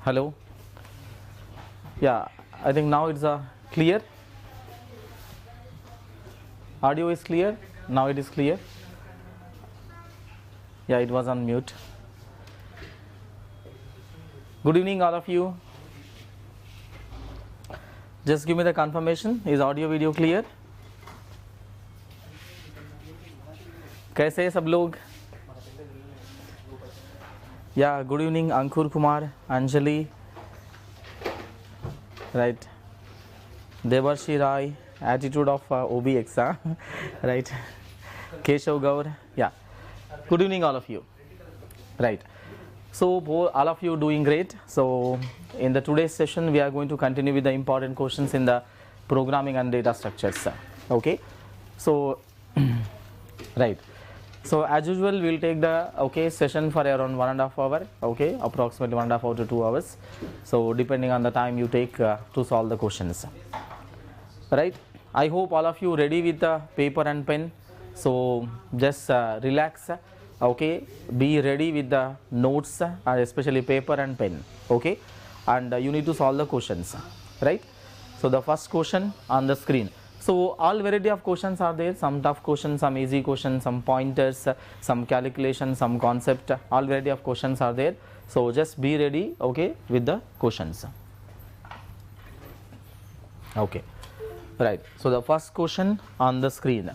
Hello. Yeah, I think now it's clear. Audio is clear. Now it is clear. Yeah, it was on mute. Good evening, all of you. Just give me the confirmation. Is audio video clear? कैसे हैं सब लोग? Yeah, good evening, Ankur Kumar, Anjali, right? Devarshi Rai, attitude of OBX, huh? Right? Keshav Gaur, yeah. Good evening, all of you. Right. So all of you doing great. So in the today's session, we are going to continue with the important questions in the programming and data structures. Okay. So right. So as usual, we'll take the session for around 1.5 hours. Okay, approximately 1.5 hours to 2 hours. So depending on the time you take to solve the questions. Right. I hope all of you ready with the paper and pen. So just relax. Okay, be ready with the notes, especially paper and pen. Okay, and you need to solve the questions. Right. So the first question on the screen. So all variety of questions are there, some tough questions, some easy questions, some pointers, some calculation, some concept, all variety of questions are there. So just be ready, okay, with the questions. Okay, right. So the first question on the screen.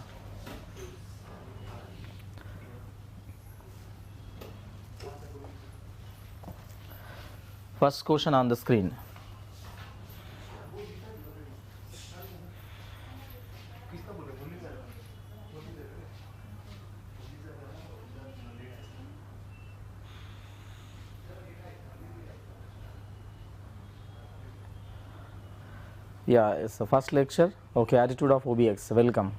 First question on the screen. Yeah, it's the first lecture. Okay, attitude of OBX. Welcome.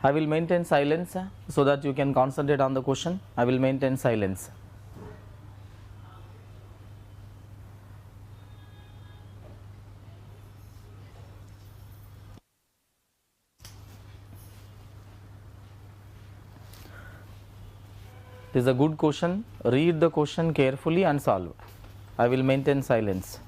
I will maintain silence so that you can concentrate on the question. I will maintain silence. This is a good question. Read the question carefully and solve. I will maintain silence.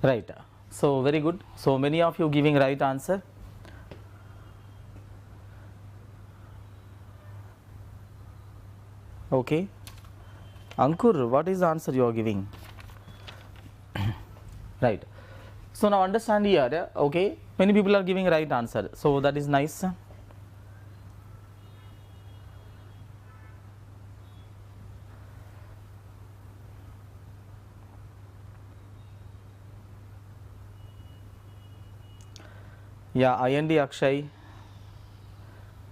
Right. So very good. So many of you giving right answer. Okay. Ankur, what is the answer you are giving? right? So now understand here, okay, many people are giving right answer, so that is nice. Yeah, IND Akshay,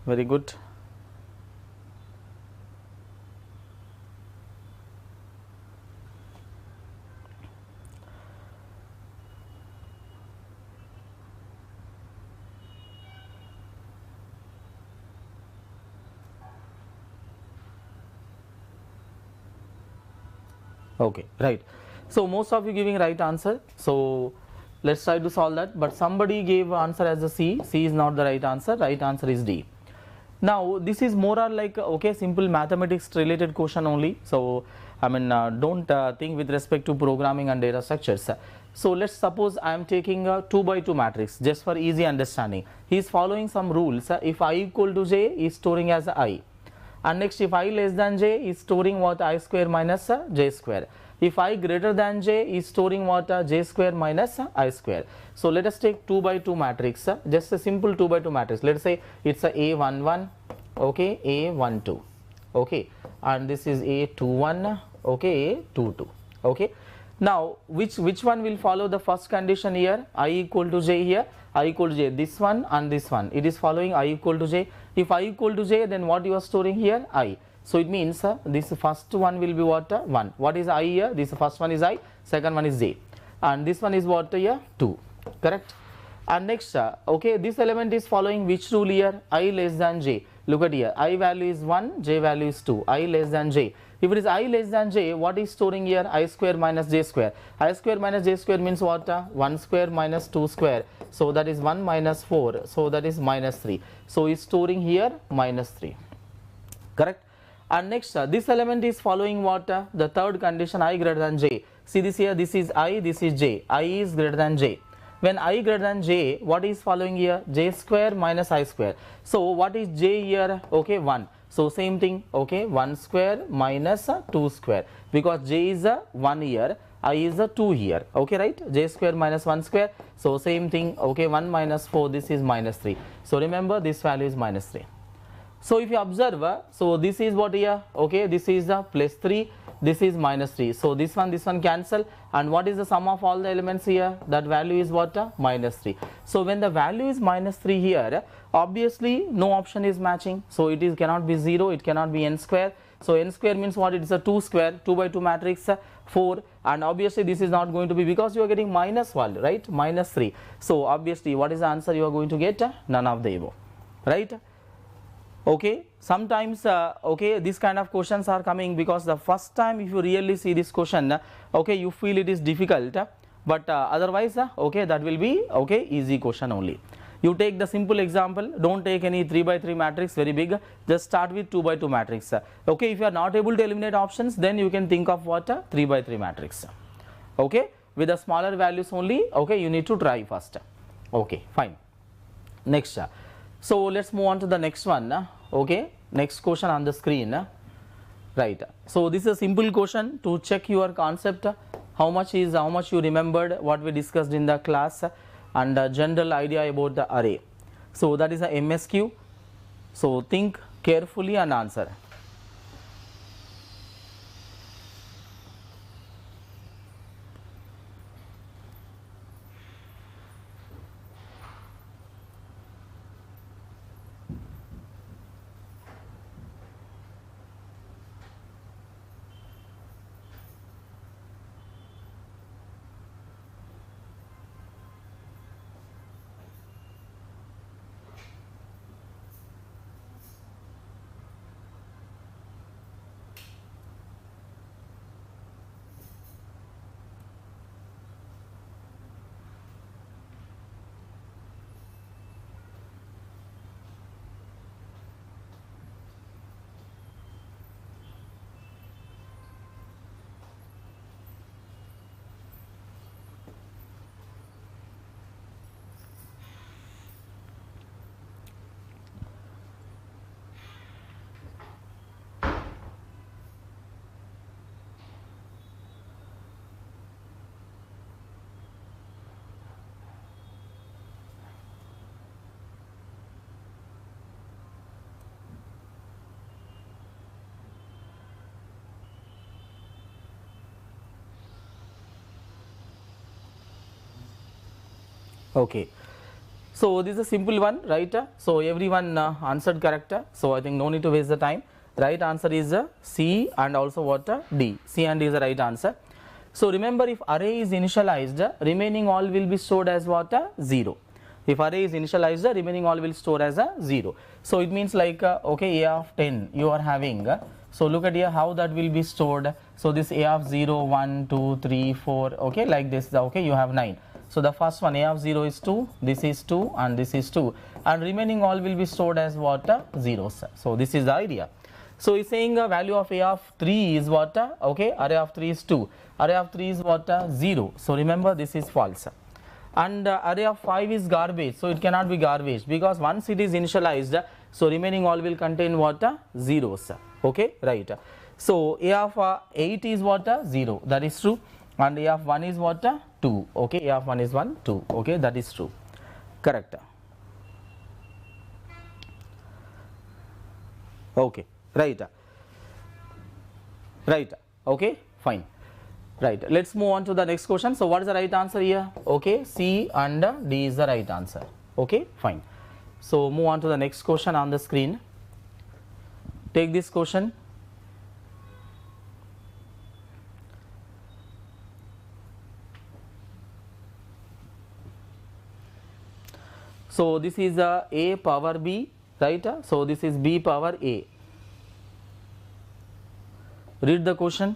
very good. Okay, right. So most of you giving right answer. So let's try to solve that. But somebody gave answer as a C. C is not the right answer. Right answer is D. Now this is more or like okay, simple mathematics related question only. So I mean don't think with respect to programming and data structures. So let's suppose I am taking a 2 by 2 matrix just for easy understanding. He is following some rules. If I equal to j, is storing as I. And next, if I less than j, is storing what, I square minus j square. If I greater than j, is storing what, j square minus I square. So let us take 2 by 2 matrix, just a simple 2 by 2 matrix. Let us say it's a A11, okay, A12, okay, and this is A21, okay, A22, okay. Now which one will follow the first condition here? I equal to j here, I equal to j, this one and this one, it is following I equal to j. If I equal to j, then what you are storing here? I. So it means this first one will be what, 1. What is I here? This first one is I, second one is j, and this one is what here, 2, correct. And next okay, this element is following which rule here? I less than j. Look at here, I value is 1, j value is 2, I less than j. If it is I less than j, what is storing here? I square minus j square. I square minus j square means what? 1 square minus 2 square. So that is 1 minus 4. So that is minus 3. So is storing here minus 3. Correct? And next, this element is following what? The third condition, I greater than j. See this here, this is I, this is j. I is greater than j. When I greater than j, what is following here? J square minus I square. So what is j here? Okay, 1. So same thing, okay, 1 square minus 2 square, because j is a 1 here, I is a 2 here, okay, right, j square minus 1 square. So same thing, okay, 1 minus 4, this is minus 3. So remember this value is minus 3. So if you observe, so this is what here, okay, this is plus 3, this is minus 3. So this one cancel, and what is the sum of all the elements here? That value is what? Minus 3. So when the value is minus 3 here, obviously no option is matching. So it is cannot be 0, it cannot be n square. So n square means what? It is a 2 square, 2 by 2 matrix, 4, and obviously this is not going to be, because you are getting minus value, right, minus 3. So obviously what is the answer you are going to get? None of the above, right? Okay, sometimes okay, this kind of questions are coming because the first time if you really see this question, okay, you feel it is difficult, but otherwise okay, that will be okay, easy question only. You take the simple example, don't take any 3 by 3 matrix very big, just start with 2 by 2 matrix. Okay, if you are not able to eliminate options, then you can think of what? 3 by 3 matrix. Okay, with the smaller values only, okay, you need to try first. Okay, fine. Next, so let's move on to the next one. Okay, next question on the screen, right. So this is a simple question to check your concept, how much you remembered what we discussed in the class, and general idea about the array. So that is a MSQ. So think carefully and answer. Okay. So this is a simple one, right? So everyone answered correct. So I think no need to waste the time. Right answer is C and also what? D. C and D is the right answer. So remember, if array is initialized, remaining all will be stored as what? 0. If array is initialized, remaining all will store as a 0. So it means like okay, a of 10 you are having. So look at here how that will be stored. So this a of 0, 1, 2, 3, 4, okay, like this. Okay, you have 9. So the first one, a of 0 is 2, this is 2 and this is 2, and remaining all will be stored as what? Zeros. So this is the idea. So he's saying a value of a of 3 is what? Okay, array of 3 is 2, array of 3 is what? 0. So remember, this is false. And array of 5 is garbage, so it cannot be garbage, because once it is initialized, so remaining all will contain what? Zeros. Okay, right. So a of 8 is what? 0, that is true, and a of 1 is what? 2. Okay, a of 1 is 1, 2. Okay, that is true, correct. Okay, right, right. Okay, fine. Right, let's move on to the next question. So what is the right answer here? Okay, C and D is the right answer. Okay, fine. So move on to the next question on the screen. Take this question. So this is A power B, right? So this is B power A. Read the question.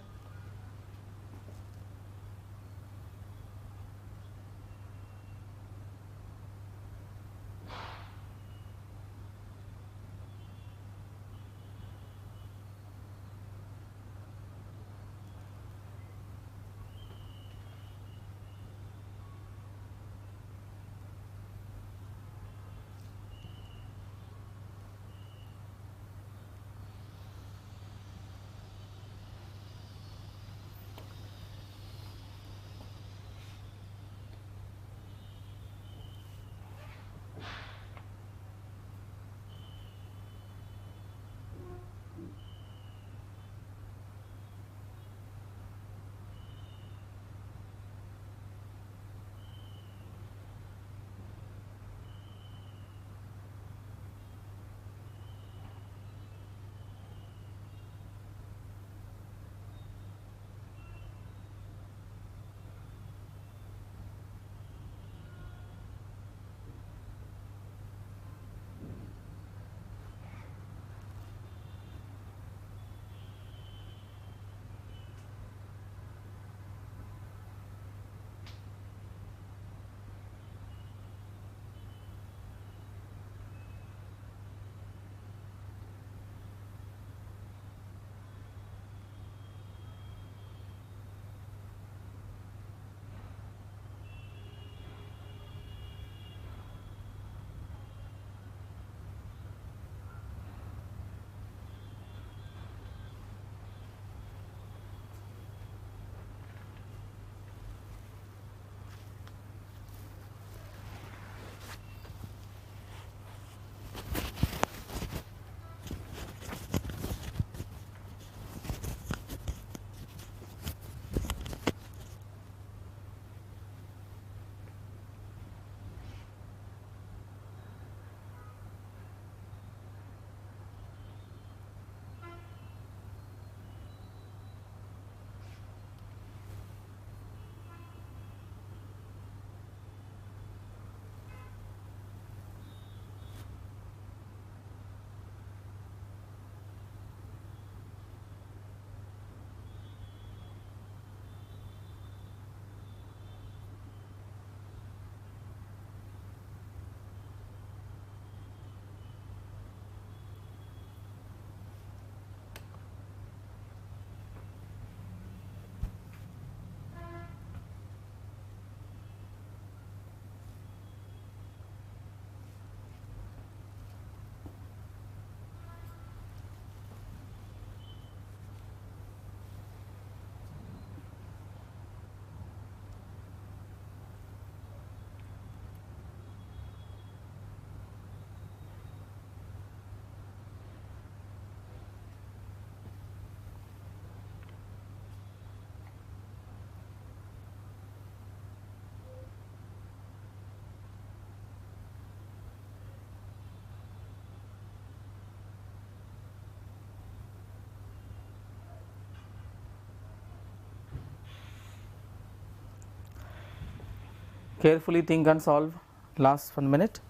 Carefully think and solve. Last 1 minute.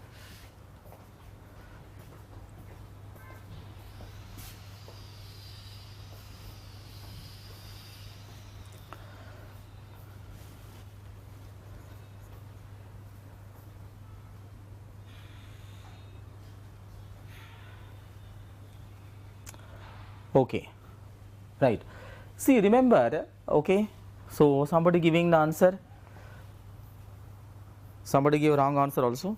Okay, right. See, remember, okay, so somebody giving the answer, somebody give wrong answer also.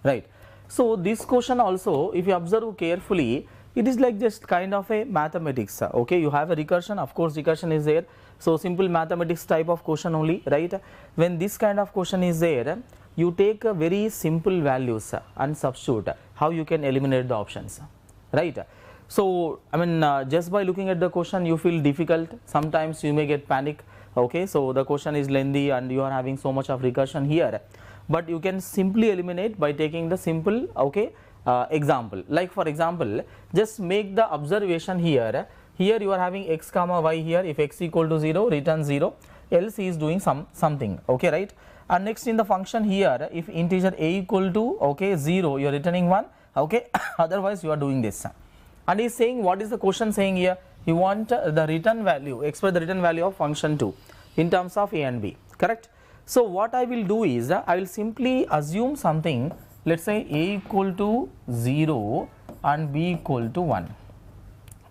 Right. So this question also, if you observe carefully, it is like just kind of a mathematics. Okay, you have a recursion, of course recursion is there. So simple mathematics type of question only, right? When this kind of question is there, you take a very simple values and substitute how you can eliminate the options, right? So I mean just by looking at the question you feel difficult, sometimes you may get panic. Okay, so the question is lengthy and you are having so much of recursion here, but you can simply eliminate by taking the simple, okay, example. Like for example, just make the observation here. Here you are having x comma y here. If x equal to 0, return 0, else he is doing something. Okay, right? And next in the function here, if integer a equal to, okay, 0, you are returning 1. Okay, otherwise you are doing this. And he is saying, what is the question saying here? You want the return value, express the return value of function 2 in terms of a and b. Correct? So what I will do is I will simply assume something. Let's say a equal to 0 and b equal to 1.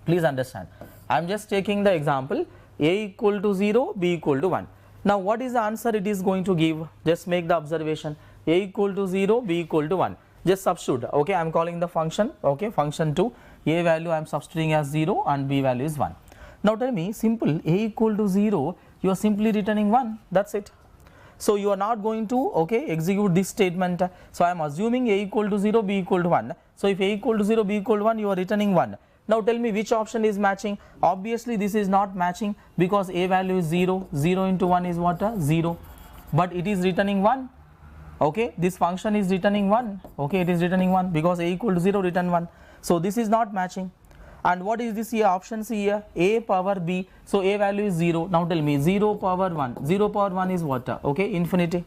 Please understand, I am just taking the example a equal to 0, b equal to 1. Now what is the answer it is going to give? Just make the observation, a equal to 0, b equal to 1. Just substitute. Okay, I am calling the function, okay, function 2, a value I am substituting as 0 and b value is 1. Now tell me, simple, a equal to 0, you are simply returning 1, that's it. So you are not going to, okay, execute this statement. So I am assuming a equal to 0, b equal to 1. So if a equal to 0, b equal to 1, you are returning 1. Now tell me which option is matching. Obviously this is not matching because a value is 0, 0 into 1 is what? 0, but it is returning 1. Okay, this function is returning 1. Okay, it is returning 1 because a equal to 0, return 1. So this is not matching. And what is this here? Options here, a power b. So a value is 0. Now tell me 0 power 1. 0 power 1 is what? Okay, infinity,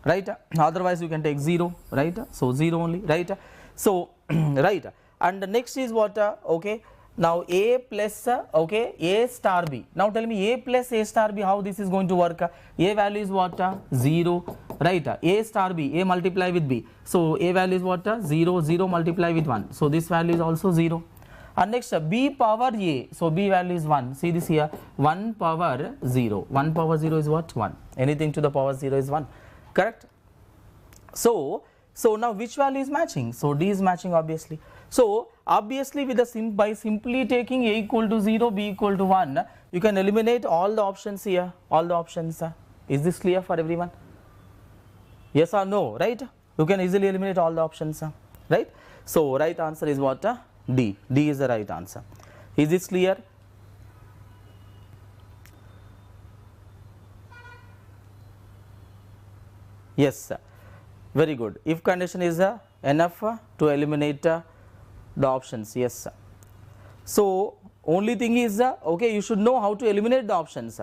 right? Otherwise you can take 0, right? So 0 only, right? So right. And the next is what? Okay, now a plus, okay, a star b. Now tell me a plus a star b, how this is going to work? A value is what? 0, right? A star b, a multiply with b. So a value is what? 0, 0 multiply with 1. So this value is also 0. And next b power a, so b value is 1. See this here, 1 power 0. 1 power 0 is what? 1. Anything to the power 0 is 1. Correct? So now which value is matching? So d is matching obviously. So obviously with the by simply taking a equal to 0, b equal to 1, you can eliminate all the options here, all the options. Is this clear for everyone? Yes or no, right? You can easily eliminate all the options, right? So right answer is what? D. D is the right answer. Is this clear? Yes, very good. If condition is enough to eliminate the options, yes. So only thing is okay, you should know how to eliminate the options.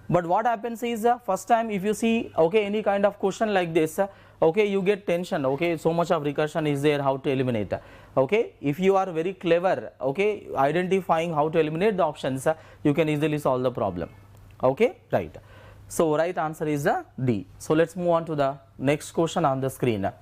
But what happens is first time if you see, okay, any kind of question like this, okay, you get tension. Okay, so much of recursion is there, how to eliminate. Okay, if you are very clever, okay, identifying how to eliminate the options, you can easily solve the problem. Okay, right. So right answer is D. So let's move on to the next question on the screen.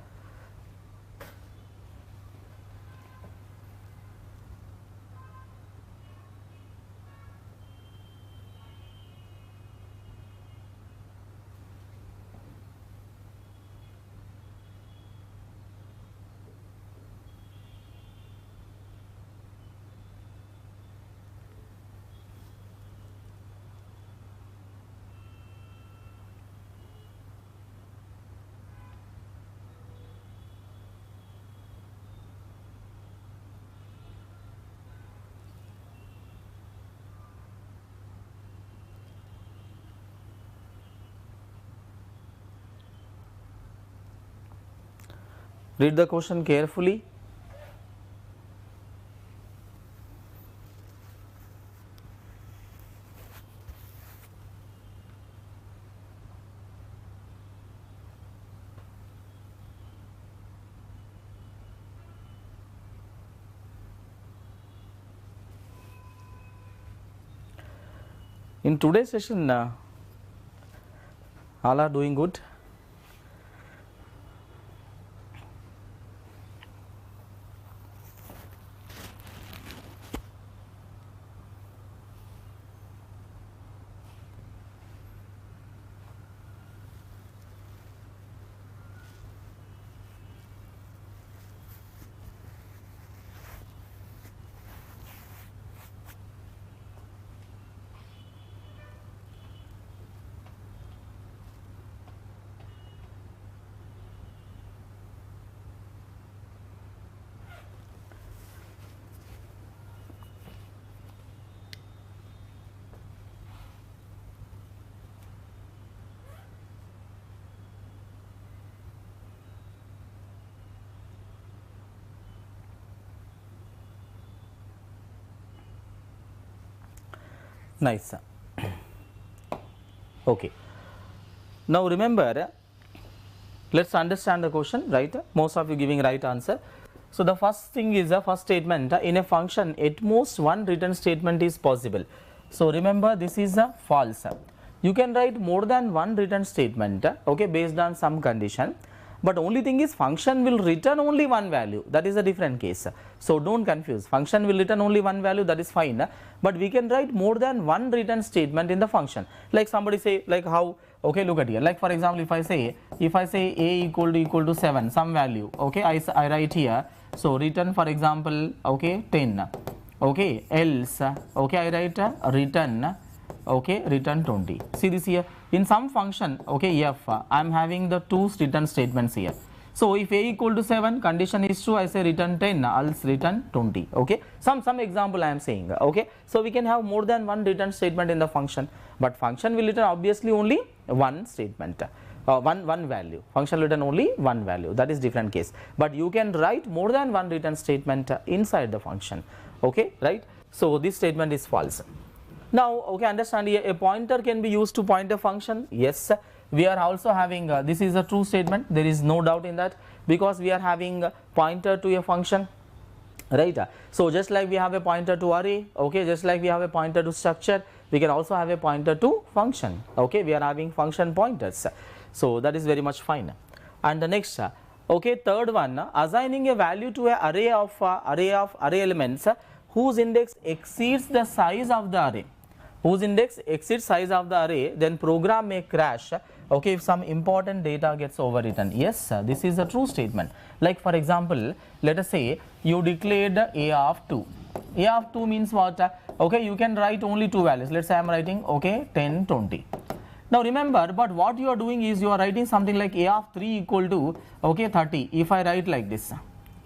Read the question carefully. in today's session, all are doing good. Nice. Okay. Now remember, let's understand the question, right? Most of you giving right answer. So the first thing is the first statement. In a function, at most one return statement is possible. So remember, this is a false. You can write more than one return statement, okay, based on some condition. But only thing is function will return only one value, that is a different case. So don't confuse, function will return only one value, that is fine, but we can write more than one return statement in the function. Like somebody say, like how, okay, look at here, like for example, if I say a equal to 7, some value, okay, I write here, so return for example, okay, 10, okay, else, okay, I write return, okay, return 20. See this here, in some function, okay, f, I am having the two return statements here. So if a equal to 7, condition is true, I say return 10, else return 20. Okay, some example I am saying. Okay, so we can have more than one return statement in the function, but function will return obviously only one statement, one value. Function will return only one value, that is different case. But you can write more than one return statement inside the function. Okay, right? So this statement is false. Now, okay, understand here, a pointer can be used to point a function. Yes, we are also having, this is a true statement, there is no doubt in that, because we are having a pointer to a function, right? So just like we have a pointer to array, okay, just like we have a pointer to structure, we can also have a pointer to function. Okay, we are having function pointers. So that is very much fine. And the next, okay, third one, assigning a value to an array of array elements whose index exceeds the size of the array. Whose index exceeds size of the array, then program may crash, okay, if some important data gets overwritten. Yes, this is a true statement. Like for example, let us say you declared a of 2. A of 2 means what? Okay, you can write only two values. Let's say I am writing, okay, 10, 20. Now remember, but what you are doing is you are writing something like a of 3 equal to, okay, 30. If I write like this,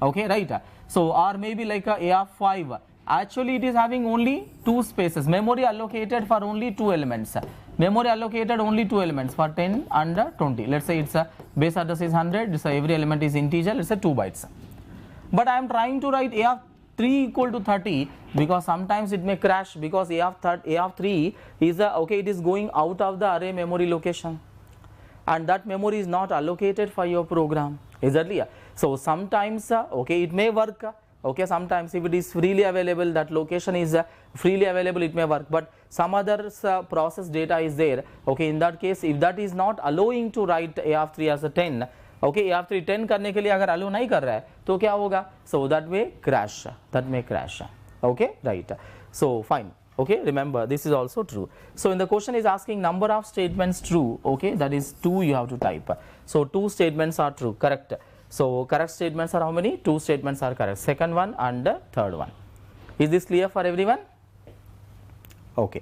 okay, right? So or maybe like a of 5. Actually it is having only two spaces, memory allocated for only two elements, memory allocated only two elements for 10 and 20. Let's say its base address is 100, so every element is integer, let's say 2 bytes. But I am trying to write a of 3 equal to 30 because sometimes it may crash, because a of 3 is okay, it is going out of the array memory location, and that memory is not allocated for your program. Exactly. So sometimes okay, it may work. Okay, sometimes if it is freely available, that location is freely available, it may work, but some other process data is there. Okay, in that case, if that is not allowing to write a of 3 as a 10, okay, a of 3 10 करने के लिए अगर allow नहीं कर रहा है तो क्या होगा? So that may crash, okay, right? So fine, okay, remember this is also true. So in the question is asking number of statements true, okay, that is 2 you have to type. So 2 statements are true, correct. So correct statements are how many? 2 statements are correct, second one and the third one. Is this clear for everyone? Okay.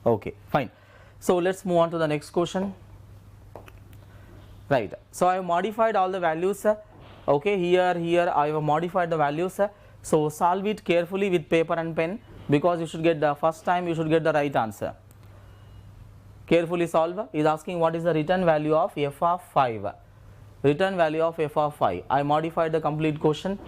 Okay, fine. So let's move on to the next question. Right. So I have modified all the values. Okay, here I have modified the values. So solve it carefully with paper and pen, because you should get the first time you should get the right answer. Carefully solve. Is asking what is the return value of f of 5. Return value of f of 5. I modified the complete question.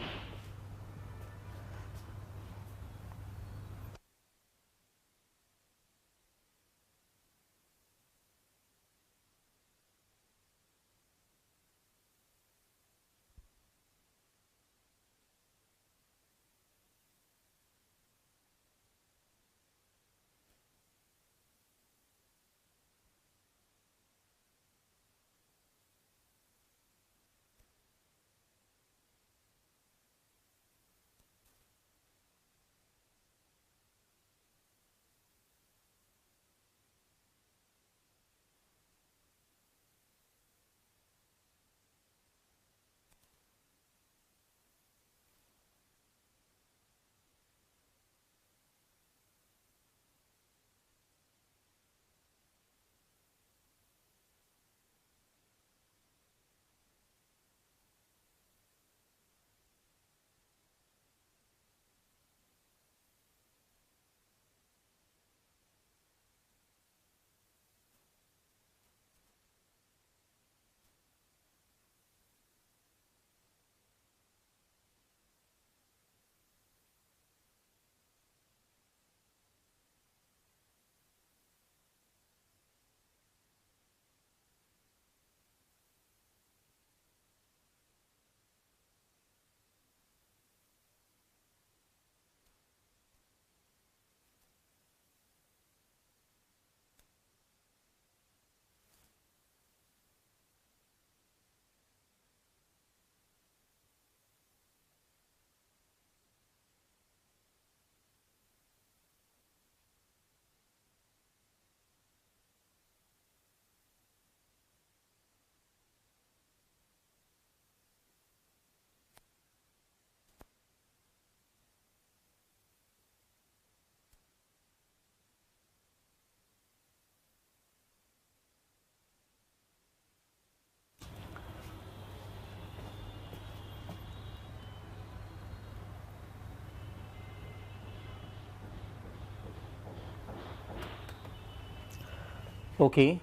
Okay.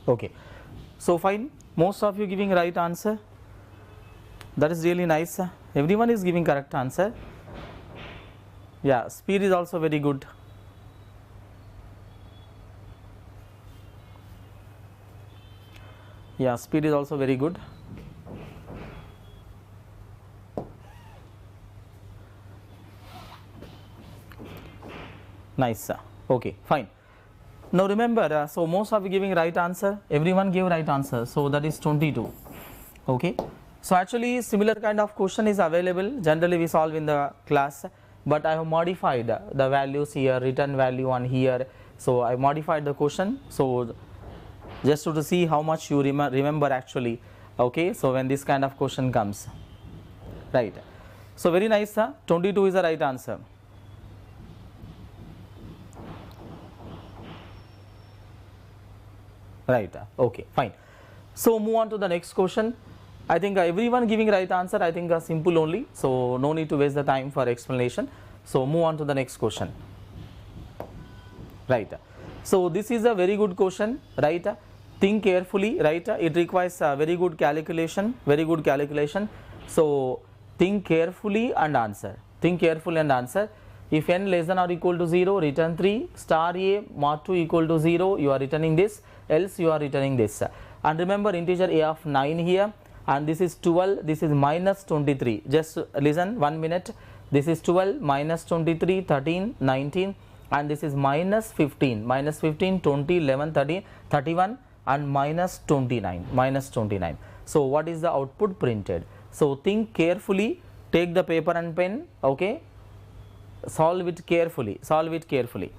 Okay. So fine. Most of you giving right answer. That is really nice. Everyone is giving correct answer. Yeah, speed is also very good. Yeah, speed is also very good. Nice. Okay, fine. Now remember, so most of you giving right answer. Everyone gave right answer. So that is 22. Okay. So actually similar kind of question is available. Generally we solve in the class, but I have modified the values here, return value on here. So I modified the question. So just to see how much you remember actually. Okay. So when this kind of question comes, right. So very nice. 22 is the right answer. Right. Okay. Fine. So move on to the next question. I think everyone giving right answer. I think simple only. So no need to waste the time for explanation. So move on to the next question. Right. So this is a very good question. Right. Think carefully. Right. It requires very good calculation. Very good calculation. So think carefully and answer. Think carefully and answer. If n less than or equal to 0, return 3 star a mod 2 equal to 0, you are returning this, else you are returning this. And remember integer a of 9 here, and this is 12, this is minus 23. Just listen 1 minute. This is 12 minus 23, 13, 19, and this is minus 15, minus 15, 20, 11, 13, 31, and minus 29, minus 29. So what is the output printed? So think carefully, take the paper and pen, okay, solve it carefully, solve it carefully.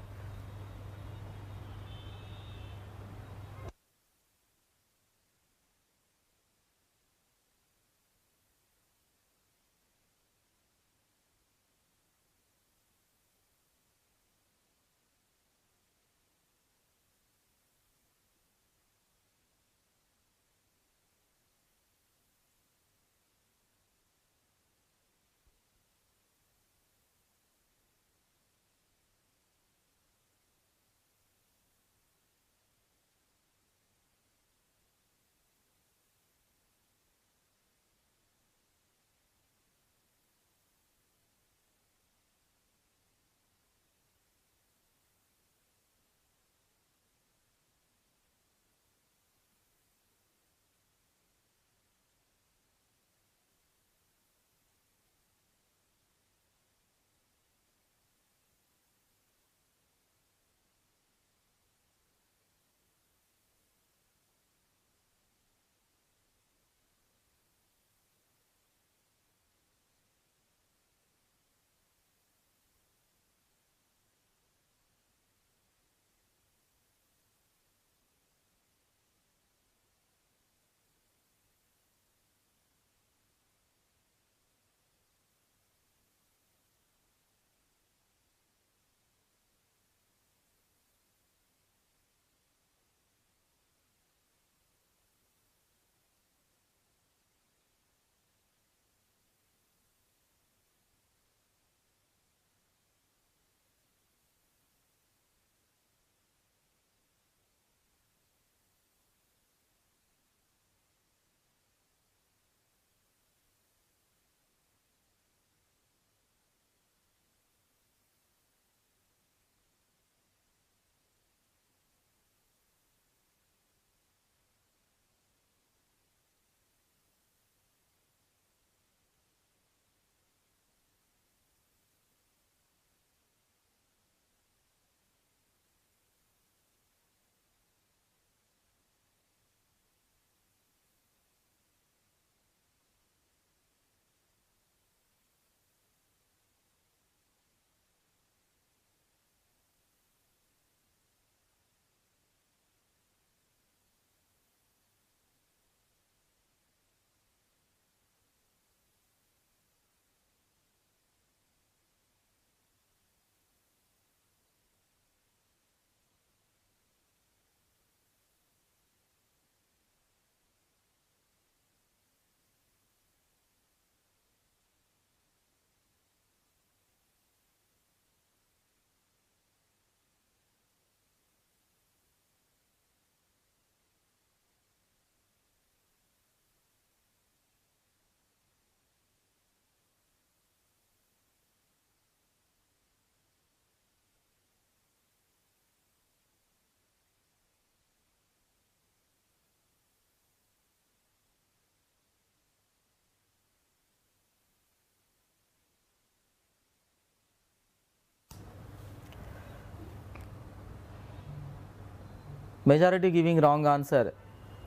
Majority giving wrong answer.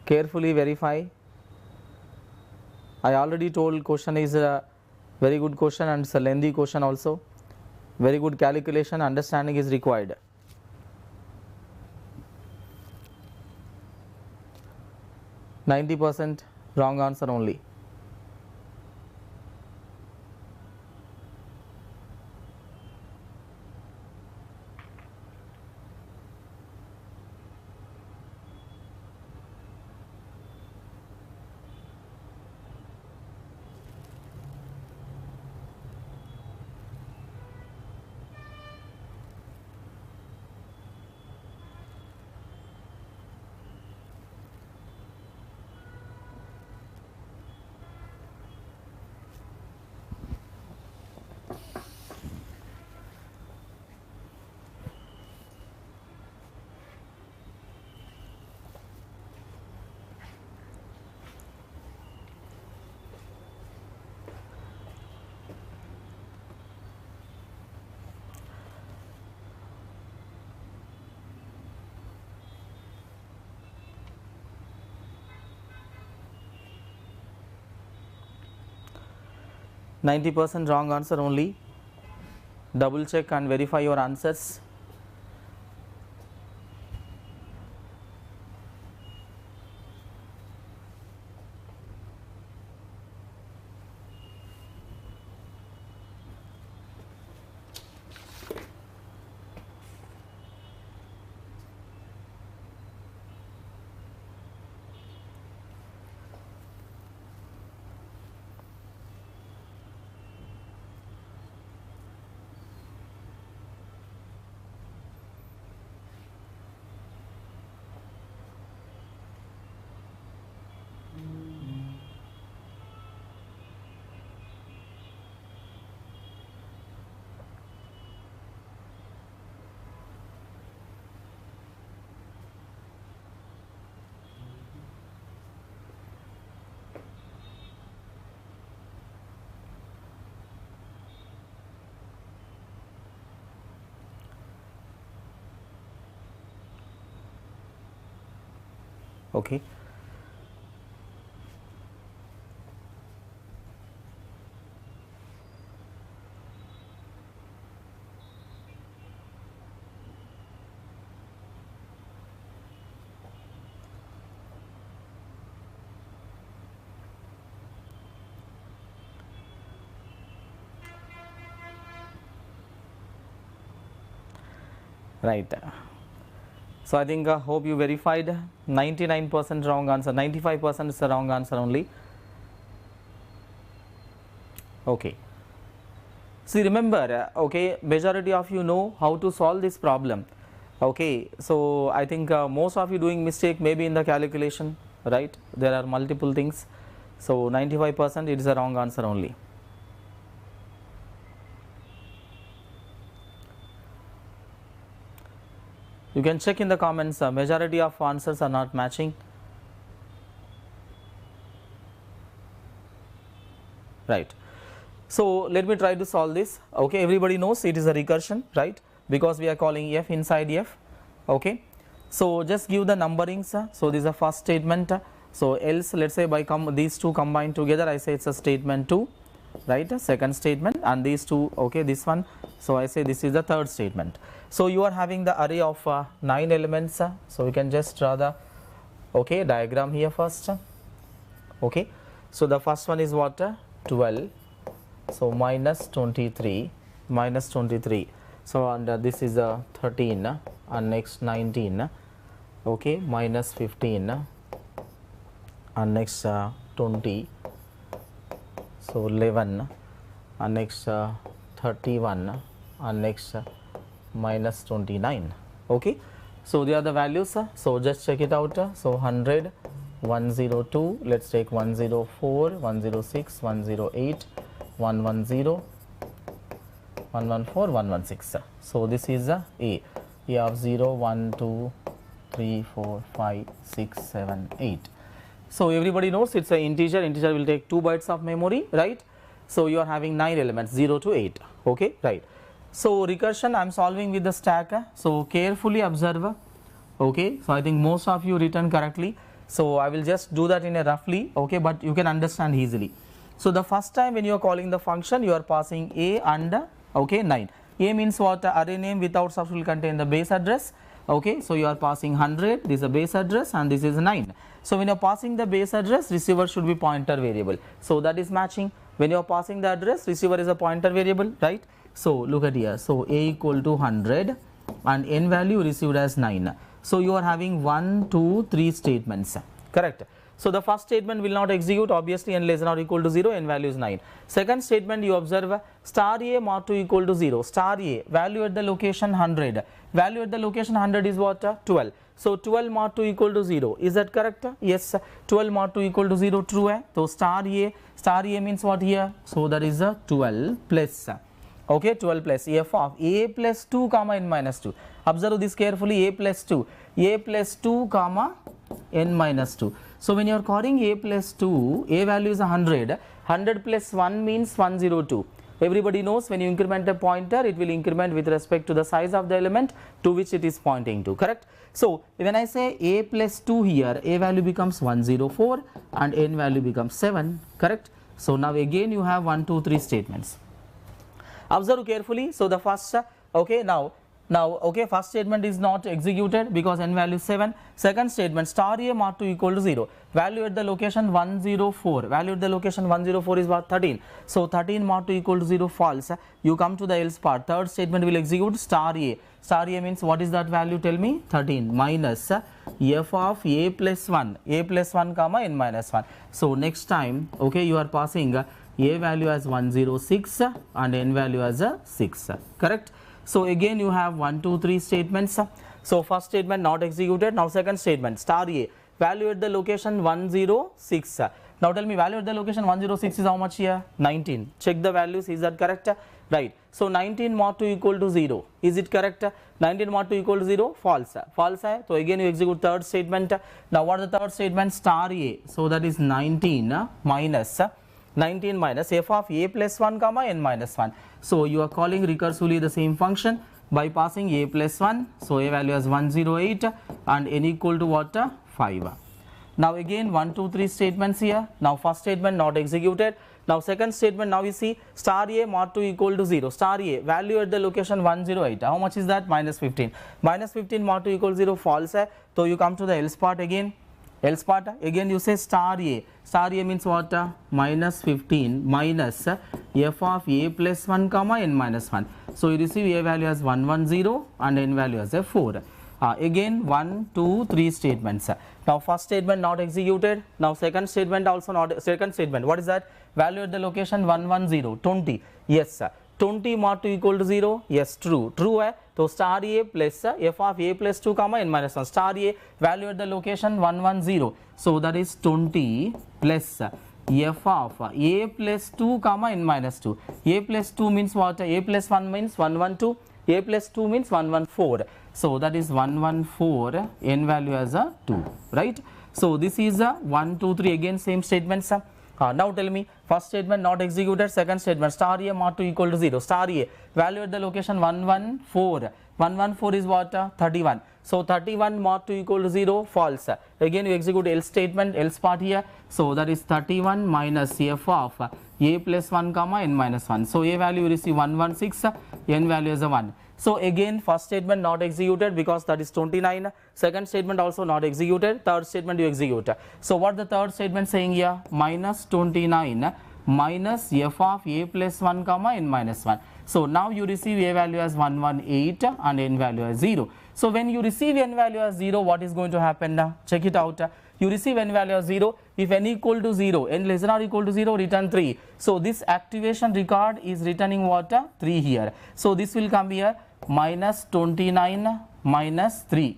Carefully verify. I already told question is a very good question and it's a lengthy question also. Very good calculation, understanding is required. %90 wrong answer only. %90 wrong answer only. Double check and verify your answers. Okay. Right. So I think hope you verified. 99% wrong answer, 95% is the wrong answer only. Okay. See, remember, okay, majority of you know how to solve this problem. Okay, so I think most of you doing mistake maybe in the calculation, right? There are multiple things. So 95% it is a wrong answer only. You can check in the comments, majority of answers are not matching. Right. So let me try to solve this. Okay, everybody knows it is a recursion, right? Because we are calling f inside f. Okay. So just give the numberings. So this is the first statement. So else, let's say by these two combined together, I say it's a statement 2, right? Second statement, and these two, okay, this one. So I say this is the third statement. So you are having the array of 9 elements. So we can just draw the okay diagram here first. Okay. So the first one is what? 12. So minus 23, minus 23. So and this is 13 and next 19. Okay, minus 15 and next 20. So 11 and next 31 and next minus 29. Okay, so they are the values. So just check it out. So 100, 102, let's take 104, 106, 108, 110, 114, 116. So this is A of 0, 1, 2, 3, 4, 5, 6, 7, 8. So everybody knows it's an integer. Integer will take 2 bytes of memory, right? So you are having 9 elements, 0 to 8. Okay, right. So recursion I am solving with the stack. So carefully observe. Okay, so I think most of you written correctly. So I will just do that in a roughly, okay, but you can understand easily. So the first time when you are calling the function, you are passing a and okay 9. A means what? Array name without subs will contain the base address. Okay, so you are passing 100. This is a base address and this is 9. So when you are passing the base address, receiver should be pointer variable. So that is matching. When you are passing the address, receiver is a pointer variable, right? So look at here. So a equal to 100 and n value received as 9. So you are having 1, 2, 3 statements, correct? So the first statement will not execute, obviously n less than or equal to 0, n value is 9. Second statement you observe star a mod 2 equal to 0, star a value at the location 100, value at the location 100 is what? 12. So 12 mod 2 equal to 0, is that correct? Yes, 12 mod 2 equal to 0, true. So star a means what here? So that is a 12 plus, okay, 12 plus f of a plus 2 comma n minus 2. Observe this carefully, a plus 2 comma n minus 2. So when you are calling a plus 2, a value is 100, 100 plus 1 means 102. Everybody knows when you increment a pointer, it will increment with respect to the size of the element to which it is pointing to, correct? So when I say a plus 2 here, a value becomes 104 and n value becomes 7, correct? So now again you have 1, 2, 3 statements. Observe carefully. So the first, okay, now okay, first statement is not executed because n value is 7. Second statement star a mod 2 equal to 0, value at the location 104, value at the location 104 is what? 13. So 13 mod 2 equal to 0, false. You come to the else part. Third statement will execute star a. Star a means what is that value? Tell me. 13 minus f of a plus 1 comma n minus 1. So next time, okay, you are passing a value as 106 and n value as 6, correct? So again you have 1, 2, 3 statements. So first statement not executed. Now second statement star a, value at the location 106. Now tell me, value at the location 106 is how much here? 19. Check the values, is that correct? Right. So 19 mod 2 equal to 0, is it correct? 19 mod 2 equal to 0, false. False. So again you execute third statement. Now what is the third statement? Star a. So that is 19 minus f of a plus 1 comma n minus 1. So you are calling recursively the same function by passing a plus 1. So a value as 108 and n equal to what? 5. Now again 1, 2, 3 statements here. Now first statement not executed. Now second statement, now you see star a mod 2 equal to 0, star a value at the location 108. How much is that? Minus 15. Minus 15 mod 2 equal to 0, false. So you come to the else part again. Else part again you say star a means what? Minus 15 minus f of a plus 1 comma n minus 1. So you receive a value as 110 and n value as a 4. Again 1, 2, 3 statements. Now first statement not executed. Now second statement also not. Second statement, what is that? Value at the location 110, 20. Yes, 20 mod 2 equal to 0. Yes, true. So star a plus f of a plus 2 comma n minus 1. Star a value at the location 110. So that is 20 plus f of a plus 2 comma n minus 2. A plus 2 means what? A plus 1 means 112. A plus 2 means 114. So that is 114, n value as a 2, right? So this is a 1, 2, 3, again same statements. Now tell me, first statement not executed, second statement star a mod 2 equal to 0, star a value at the location 114. 114 is what? 31. So 31 mod 2 equal to 0, false. Again you execute else statement, else part here. So that is 31 minus f of a plus 1 comma n minus 1. So a value you receive 116, n value is a 1. So again first statement not executed because that is 29. Second statement also not executed. Third statement you execute. So what the third statement saying here? Minus 29 minus f of a plus 1 comma n minus 1. So now you receive a value as 118 and n value as 0. So when you receive n value as 0, what is going to happen now? Check it out. You receive n value as 0. If n equal to 0, n less than or equal to 0, return 3. So this activation record is returning what? 3 here. So this will come here, minus 29 minus 3.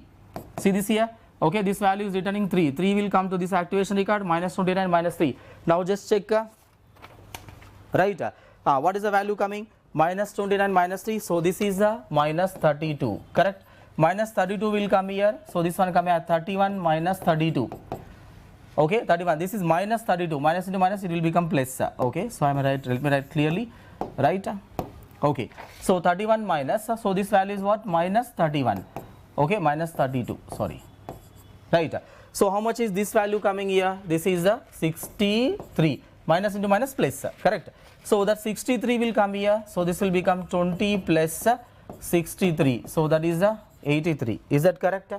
See this here? Okay, this value is returning 3. 3 will come to this activation record, minus 29 minus 3. Now just check, right? What is the value coming? Minus 29 minus 3. So this is minus 32, correct? Minus 32 will come here. So this one come here, 31 minus 32. Okay, 31. This is minus 32. Minus into minus, it will become plus. Okay, so I am right. Let me write clearly. Right? Okay. So 31 minus. So this value is what? Minus 31. okay, minus 32, sorry, right. So how much is this value coming here? This is the 63, minus into minus plus, correct. So that 63 will come here, so this will become 20 plus 63, so that is the 83, is that correct?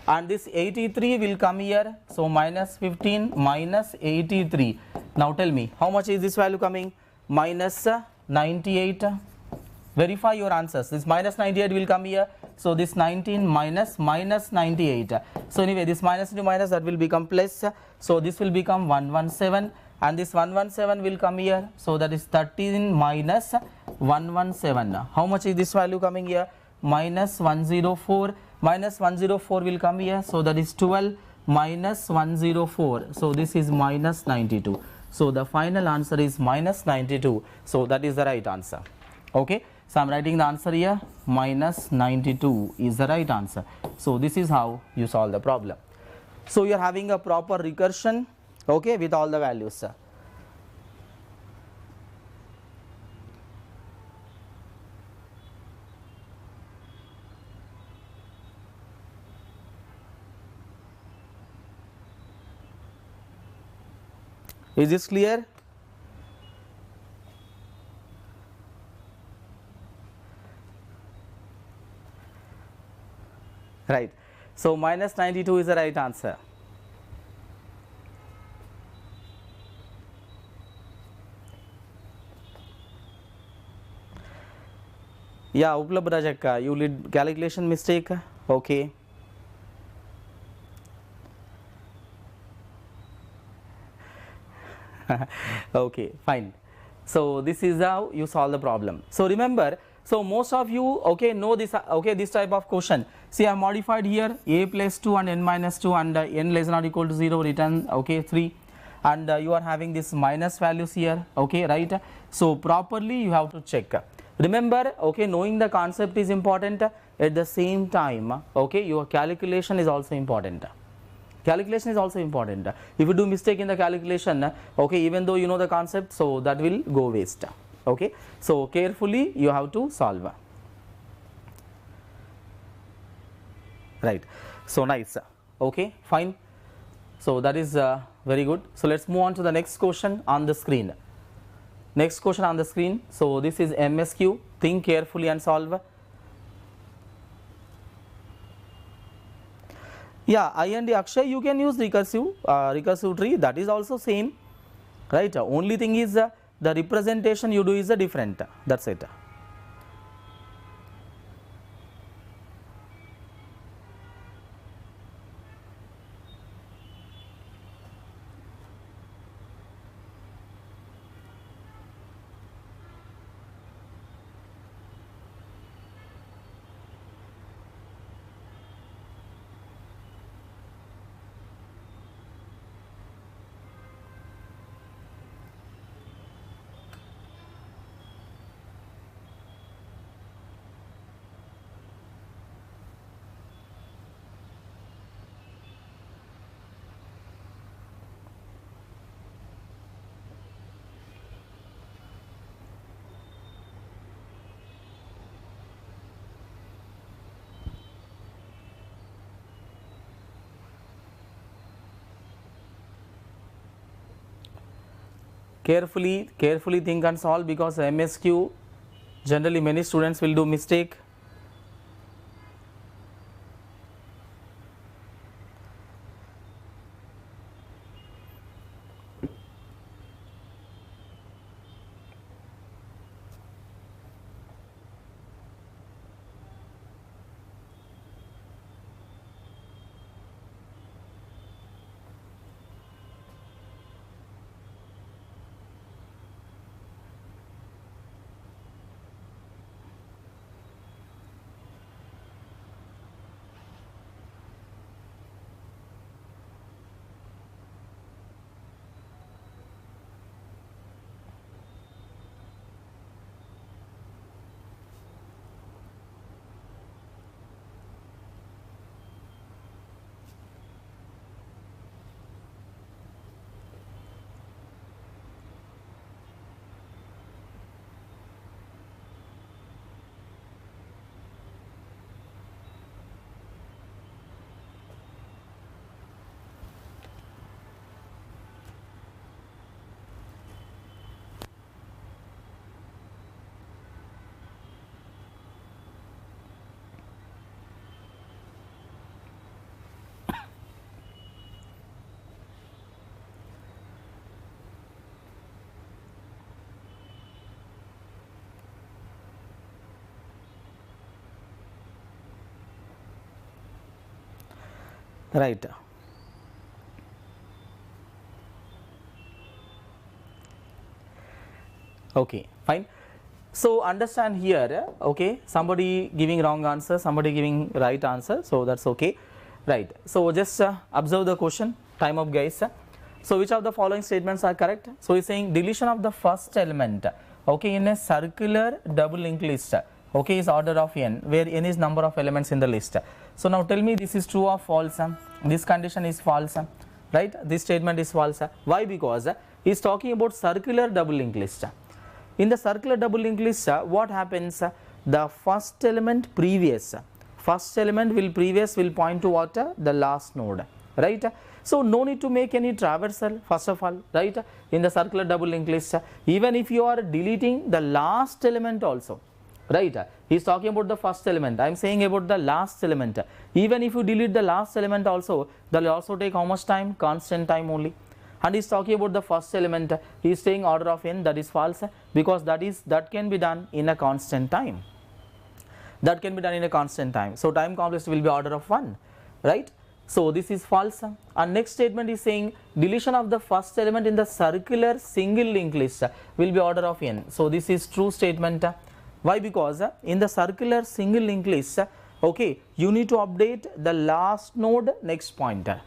And this 83 will come here, so minus 15 minus 83. Now tell me, how much is this value coming? Minus 98. Verify your answers. This minus 98 will come here, so this 19 minus minus 98. So anyway, this minus into minus, that will become plus, so this will become 117, and this 117 will come here, so that is 13 minus 117. How much is this value coming here? Minus 104. Minus 104 will come here, so that is 12 minus 104, so this is minus 92. So the final answer is minus 92, so that is the right answer. Okay, so I am writing the answer here, minus 92 is the right answer. So this is how you solve the problem. So you are having a proper recursion, okay, with all the values. Is this clear? Right. So minus 92 is the right answer. Yeah, Uplab Rajakka, you did calculation mistake. Okay. Okay, fine. So this is how you solve the problem. So remember, so most of you, okay, know this, okay, this type of question. See, I have modified here a plus 2 and n minus 2, and n less than or equal to 0, return, okay, 3, and you are having this minus values here, okay, right. So properly you have to check. Remember, okay, knowing the concept is important, at the same time, okay, your calculation is also important. Calculation is also important. If you do mistake in the calculation, okay, even though you know the concept, so that will go waste. Okay, so carefully you have to solve. Right. So nice. Okay, fine. So that is very good. So let's move on to the next question on the screen. Next question on the screen. So this is MSQ. Think carefully and solve. Yeah, I and Akshay, you can use recursive tree, that is also same, right. Only thing is the representation you do is different, that's it. Carefully think and solve, because MSQ generally many students will do mistake. right. Okay, fine. So understand here, okay, somebody giving wrong answer, somebody giving right answer, so that's okay, right. So just observe the question, time up guys. So which of the following statements are correct? So he's saying deletion of the first element, okay, in a circular double linked list, okay, is order of n, where n is number of elements in the list. So now tell me, this is true or false? This condition is false, right? This statement is false. Why? Because he is talking about circular double linked list. In the circular double linked list, what happens? The first element previous will point to what? The last node, right? So no need to make any traversal first of all, right? In the circular double linked list, even if you are deleting the last element also, right? He is talking about the first element, I am saying about the last element. Even if you delete the last element also, that will also take how much time? Constant time only. And he is talking about the first element, he is saying order of n, that is false, because that can be done in a constant time. That can be done in a constant time. So time complexity will be order of 1, right? So this is false. And next statement is saying deletion of the first element in the circular single linked list will be order of n. So this is true statement. Why? Because in the circular single linked list, okay, you need to update the last node next pointer.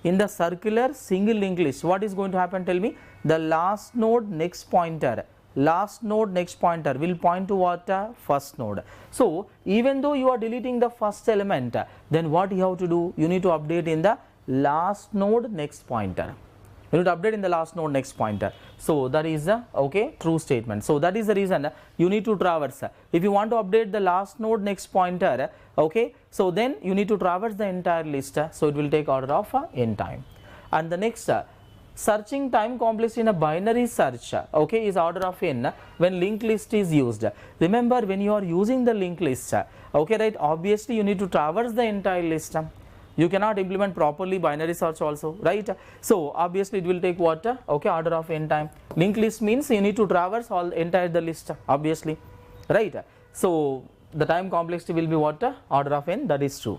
In the circular single linked list, what is going to happen? Tell me. The last node next pointer will point to what? First node. So even though you are deleting the first element, then what you have to do? You need to update in the last node next pointer. You need to update in the last node next pointer. So that is a okay true statement. So that is the reason you need to traverse. If you want to update the last node next pointer, okay, so then you need to traverse the entire list. So it will take order of n time. And the next, searching time complexity in a binary search, okay, is order of n when linked list is used. Remember, when you are using the linked list, okay, right, obviously you need to traverse the entire list. You cannot implement properly binary search also, right? So obviously it will take what? Okay, order of n time. Linked list means you need to traverse all entire the list, obviously, right? So the time complexity will be what? Order of n, that is true,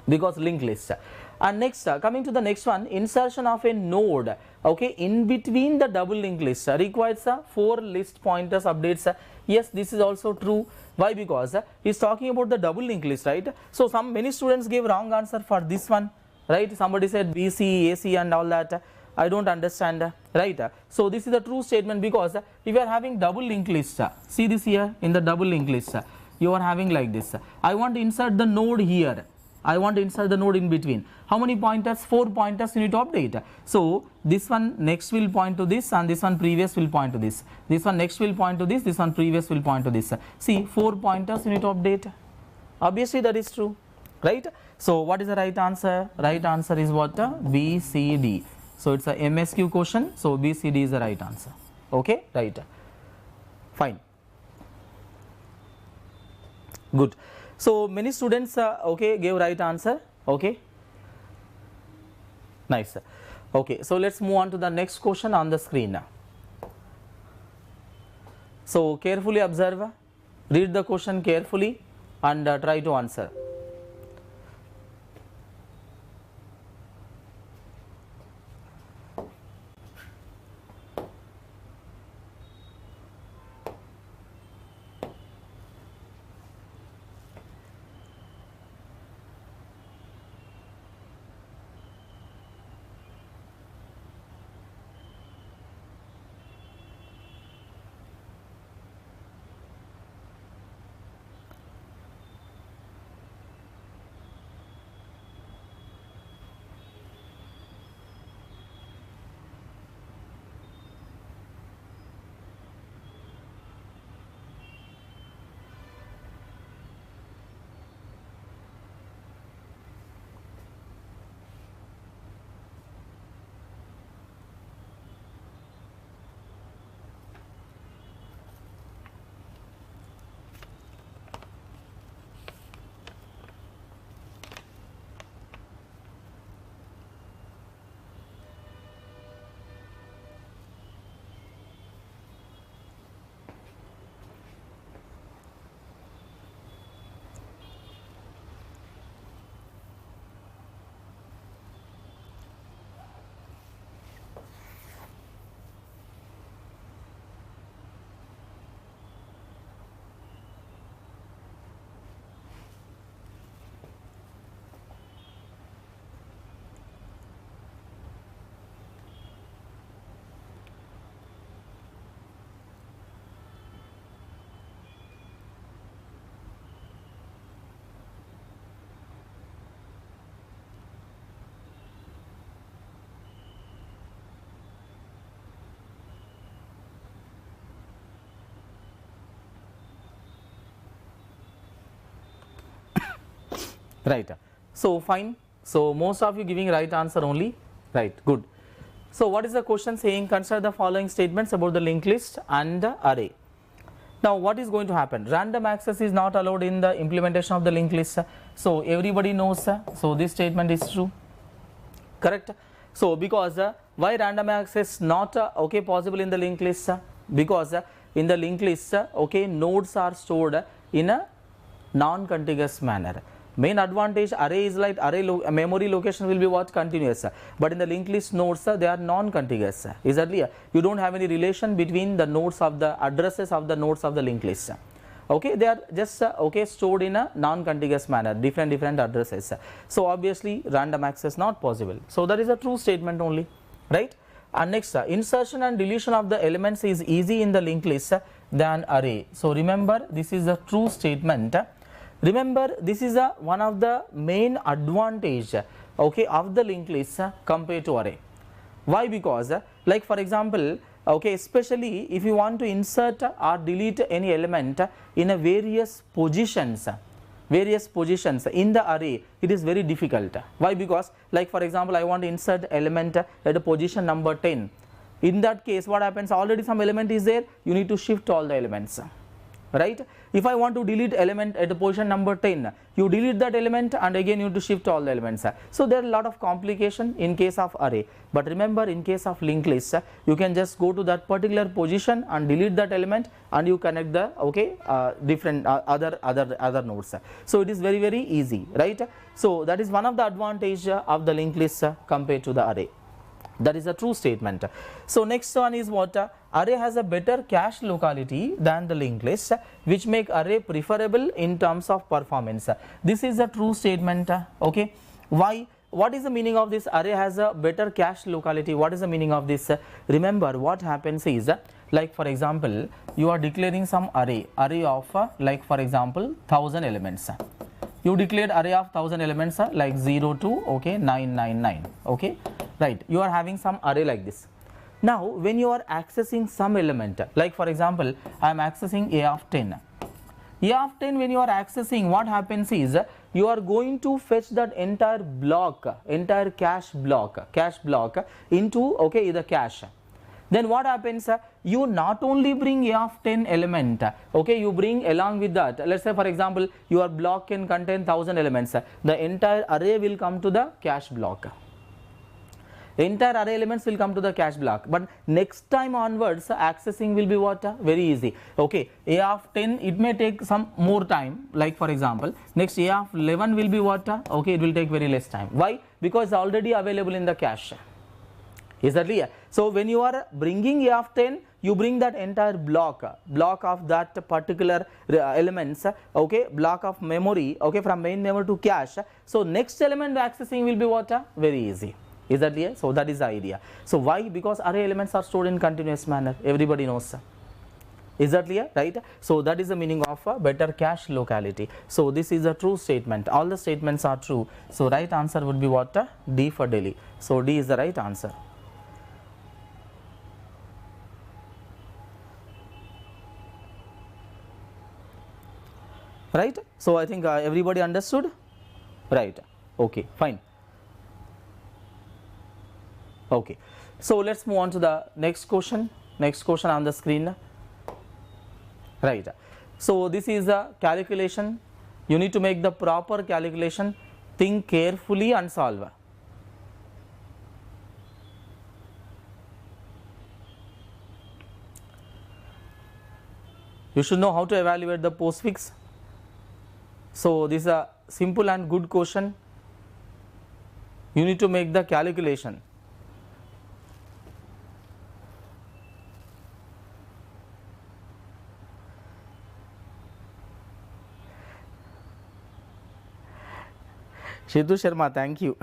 because linked list. And next, coming to the next one, insertion of a node, okay, in between the double linked list requires 4 list pointers updates. Yes, this is also true. Why? Because he is talking about the double linked list, right? So many students gave wrong answer for this one, right? Somebody said BC, AC and all that. I don't understand, right? So this is a true statement, because if you are having double linked list, see this here, in the double linked list, you are having like this. I want to insert the node here. I want to insert the node in between. How many pointers? 4 pointers you need to update. So this one next will point to this, and this one previous will point to this. This one next will point to this, this one previous will point to this. See, 4 pointers you need to update. Obviously that is true, right? So what is the right answer? Right answer is what? B, C, D. So it's a MSQ question. So B, C, D is the right answer. Okay, right. Fine. Good. So many students okay gave right answer. Okay, nice. Okay, so let's move on to the next question on the screen. So carefully observe, read the question carefully and try to answer. right. So fine, so most of you giving right answer only, right, good. So what is the question saying? Consider the following statements about the linked list and the array. Now what is going to happen? Random access is not allowed in the implementation of the linked list. So everybody knows, so this statement is true, correct. So because why random access not okay possible in the linked list? Because in the linked list, okay, nodes are stored in a non-contiguous manner. Main advantage array is like memory location will be what? Continuous. But in the linked list nodes, they are non-contiguous. Is that clear? You don't have any relation between the nodes of the addresses of the nodes of the linked list. Okay, they are just okay stored in a non-contiguous manner, different addresses. So obviously random access not possible. So that is a true statement only, right? And next, insertion and deletion of the elements is easy in the linked list than array. So remember, this is a true statement. Remember, this is one of the main advantage, okay, of the linked list compared to array. Why? Because like for example, okay, especially if you want to insert or delete any element in a various positions in the array, it is very difficult. Why? Because like for example, I want to insert element at a position number 10. In that case, what happens? Already some element is there, you need to shift all the elements, right? If I want to delete element at the position number 10, you delete that element and again you need to shift all the elements. So there are a lot of complication in case of array. But remember, in case of linked list, you can just go to that particular position and delete that element and you connect the okay different other nodes. So it is very easy, right? So that is one of the advantage of the linked list compared to the array. That is a true statement. So next one is what? Array has a better cache locality than the linked list, which make array preferable in terms of performance. This is a true statement. Okay, why? What is the meaning of this? Array has a better cache locality. What is the meaning of this? Remember, what happens is, like for example, you are declaring some array of like for example 1000 elements. You declared array of 1000 elements like 0 to okay 999. Okay, right, you are having some array like this. Now when you are accessing some element, like for example I am accessing a of 10. A of 10, when you are accessing, what happens is you are going to fetch that entire block, entire cache block into okay the cache. Then what happens? You not only bring a of 10 element, okay, you bring along with that. Let's say for example your block can contain 1000 elements. The entire array will come to the cache block. Entire array elements will come to the cache block, but next time onwards accessing will be what? Very easy. Okay, a of 10, it may take some more time, like for example next a of 11 will be what? Okay, it will take very less time. Why? Because it's already available in the cache. Is that clear? So when you are bringing a of 10, you bring that entire block of that particular elements, okay, block of memory, okay, from main memory to cache. So next element accessing will be what? Very easy. Is that clear? So that is the idea. So why? Because array elements are stored in continuous manner. Everybody knows. Is that clear? Right? So that is the meaning of a better cache locality. So this is a true statement. All the statements are true. So right answer would be what? D for Delhi. So D is the right answer. Right? So I think everybody understood. Right? Okay. Fine. Okay, so let's move on to the next question. Next question on the screen. Right. So this is a calculation. You need to make the proper calculation. Think carefully and solve. You should know how to evaluate the postfix. So this is a simple and good question. You need to make the calculation. Shidhu Sharma, thank you.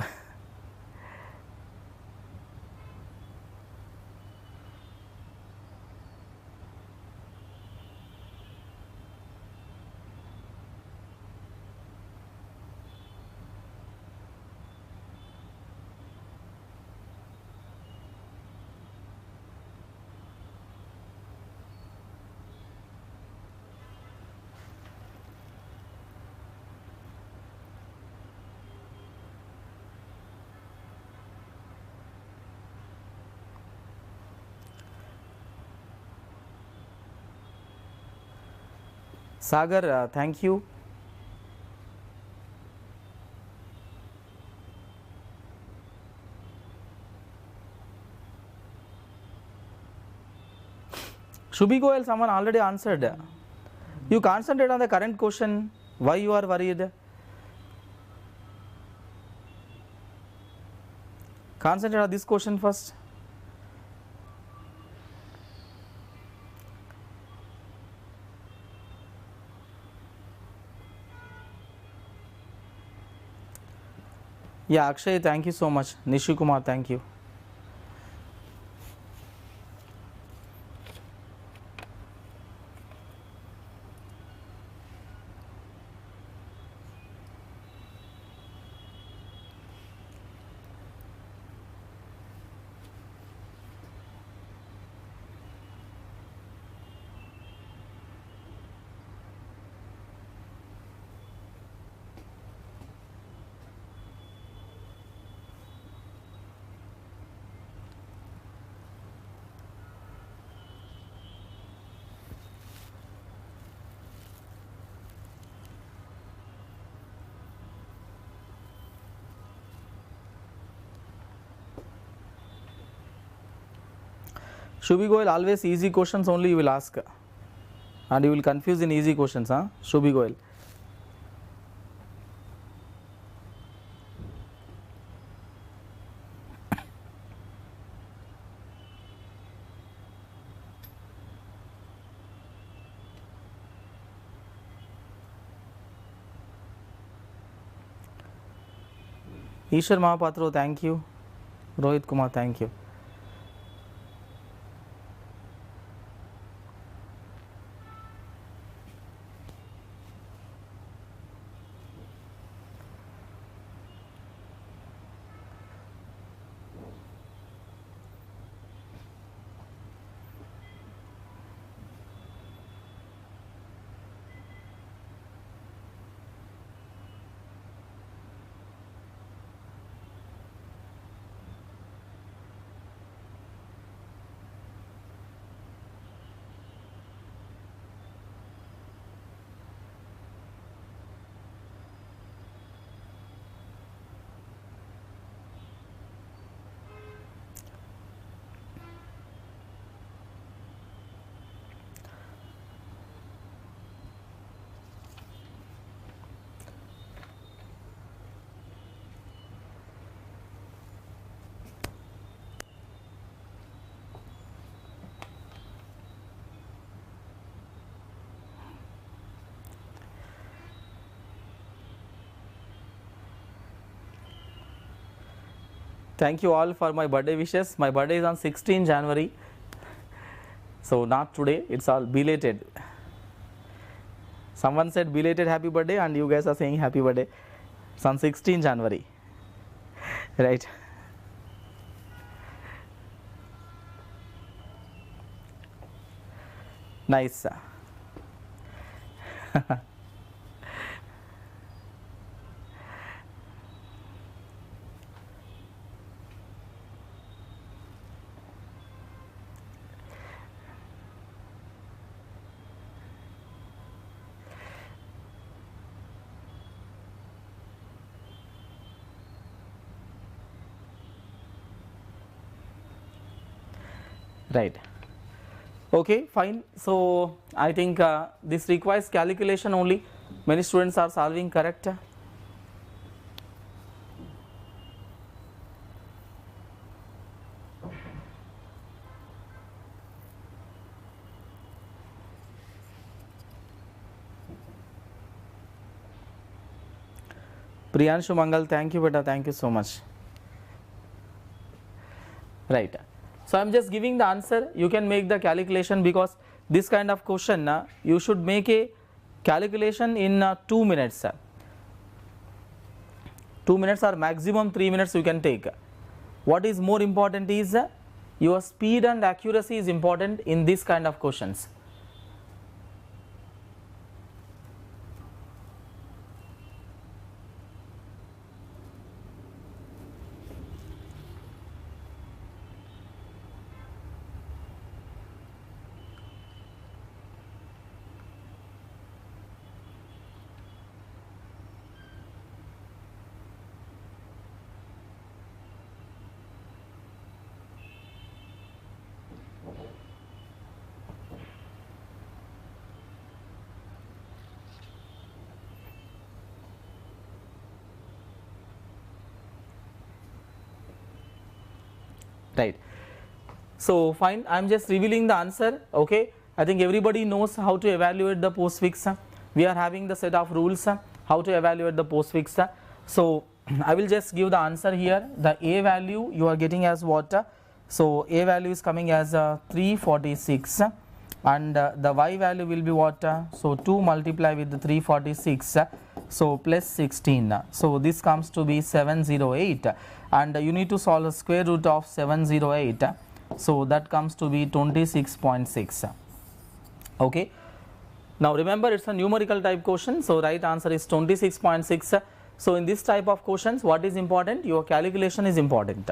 Sagar, thank you. Shubhi Goel, someone already answered. You concentrate on the current question. Why you are worried? Concentrate on this question first. Yeah, Akshay, thank you so much. Nishu Kumar, thank you. Shubhi Goel, always easy questions only you will ask. And you will confuse in easy questions, huh? Shubhi Goel. Ishwar Mahapatro, thank you. Rohit Kumar, thank you. Thank you all for my birthday wishes. My birthday is on 16 January. So not today, it's all belated. Someone said belated happy birthday and you guys are saying happy birthday. It's on 16 January. Right. Nice. Right. Okay, fine. So I think this requires calculation only. Many students are solving correct. Priyanshu Mangal, thank you, beta. Thank you so much. Right. So I am just giving the answer. You can make the calculation because this kind of question you should make a calculation in 2 minutes. 2 minutes or maximum 3 minutes you can take. What is more important is your speed and accuracy is important in this kind of questions. right. So fine, I am just revealing the answer. Okay, I think everybody knows how to evaluate the postfix. We are having the set of rules how to evaluate the postfix. So I will just give the answer here. The A value you are getting as what? So A value is coming as 346, and the Y value will be what? So 2 multiply with the 346, so plus 16. So this comes to be 708, and you need to solve the square root of 708. So that comes to be 26.6. Okay. Now remember, it's a numerical type question, so right answer is 26.6. So in this type of questions, what is important? Your calculation is important.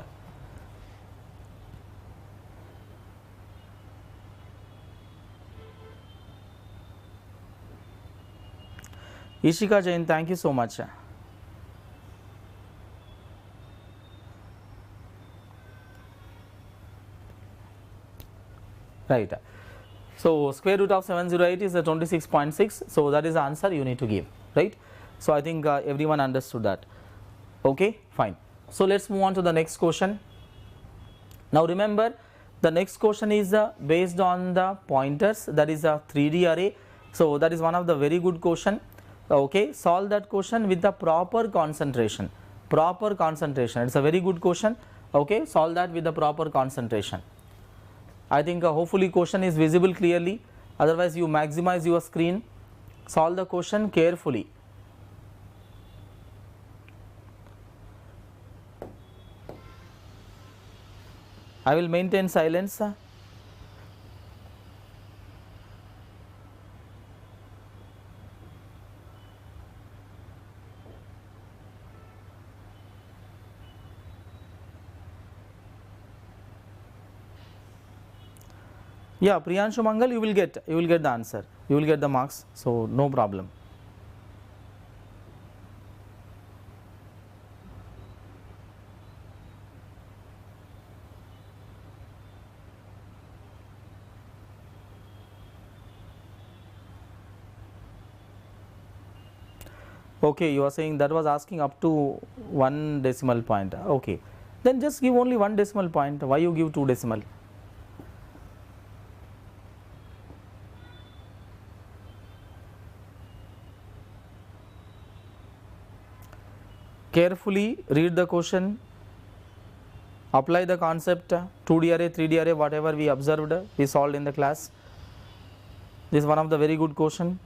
Ishika Jain, thank you so much. Right. So square root of 708 is the 26.6. So that is the answer you need to give, right? So I think everyone understood that. Okay, fine. So let's move on to the next question. Now remember, the next question is based on the pointers, that is a 3D array. So that is one of the very good question. Okay, solve that question with the proper concentration. Proper concentration. It's a very good question. Okay, solve that with the proper concentration. I think hopefully question is visible clearly. Otherwise, you maximize your screen. Solve the question carefully. I will maintain silence. Yeah, Priyanshu Mangal, you will get the answer. You will get the marks. So no problem. Okay, you are saying that was asking up to 1 decimal point. Okay, then just give only 1 decimal point. Why you give 2 decimal? Carefully read the question, apply the concept, 2D array, 3D array, whatever we observed, we solved in the class. This is one of the very good question.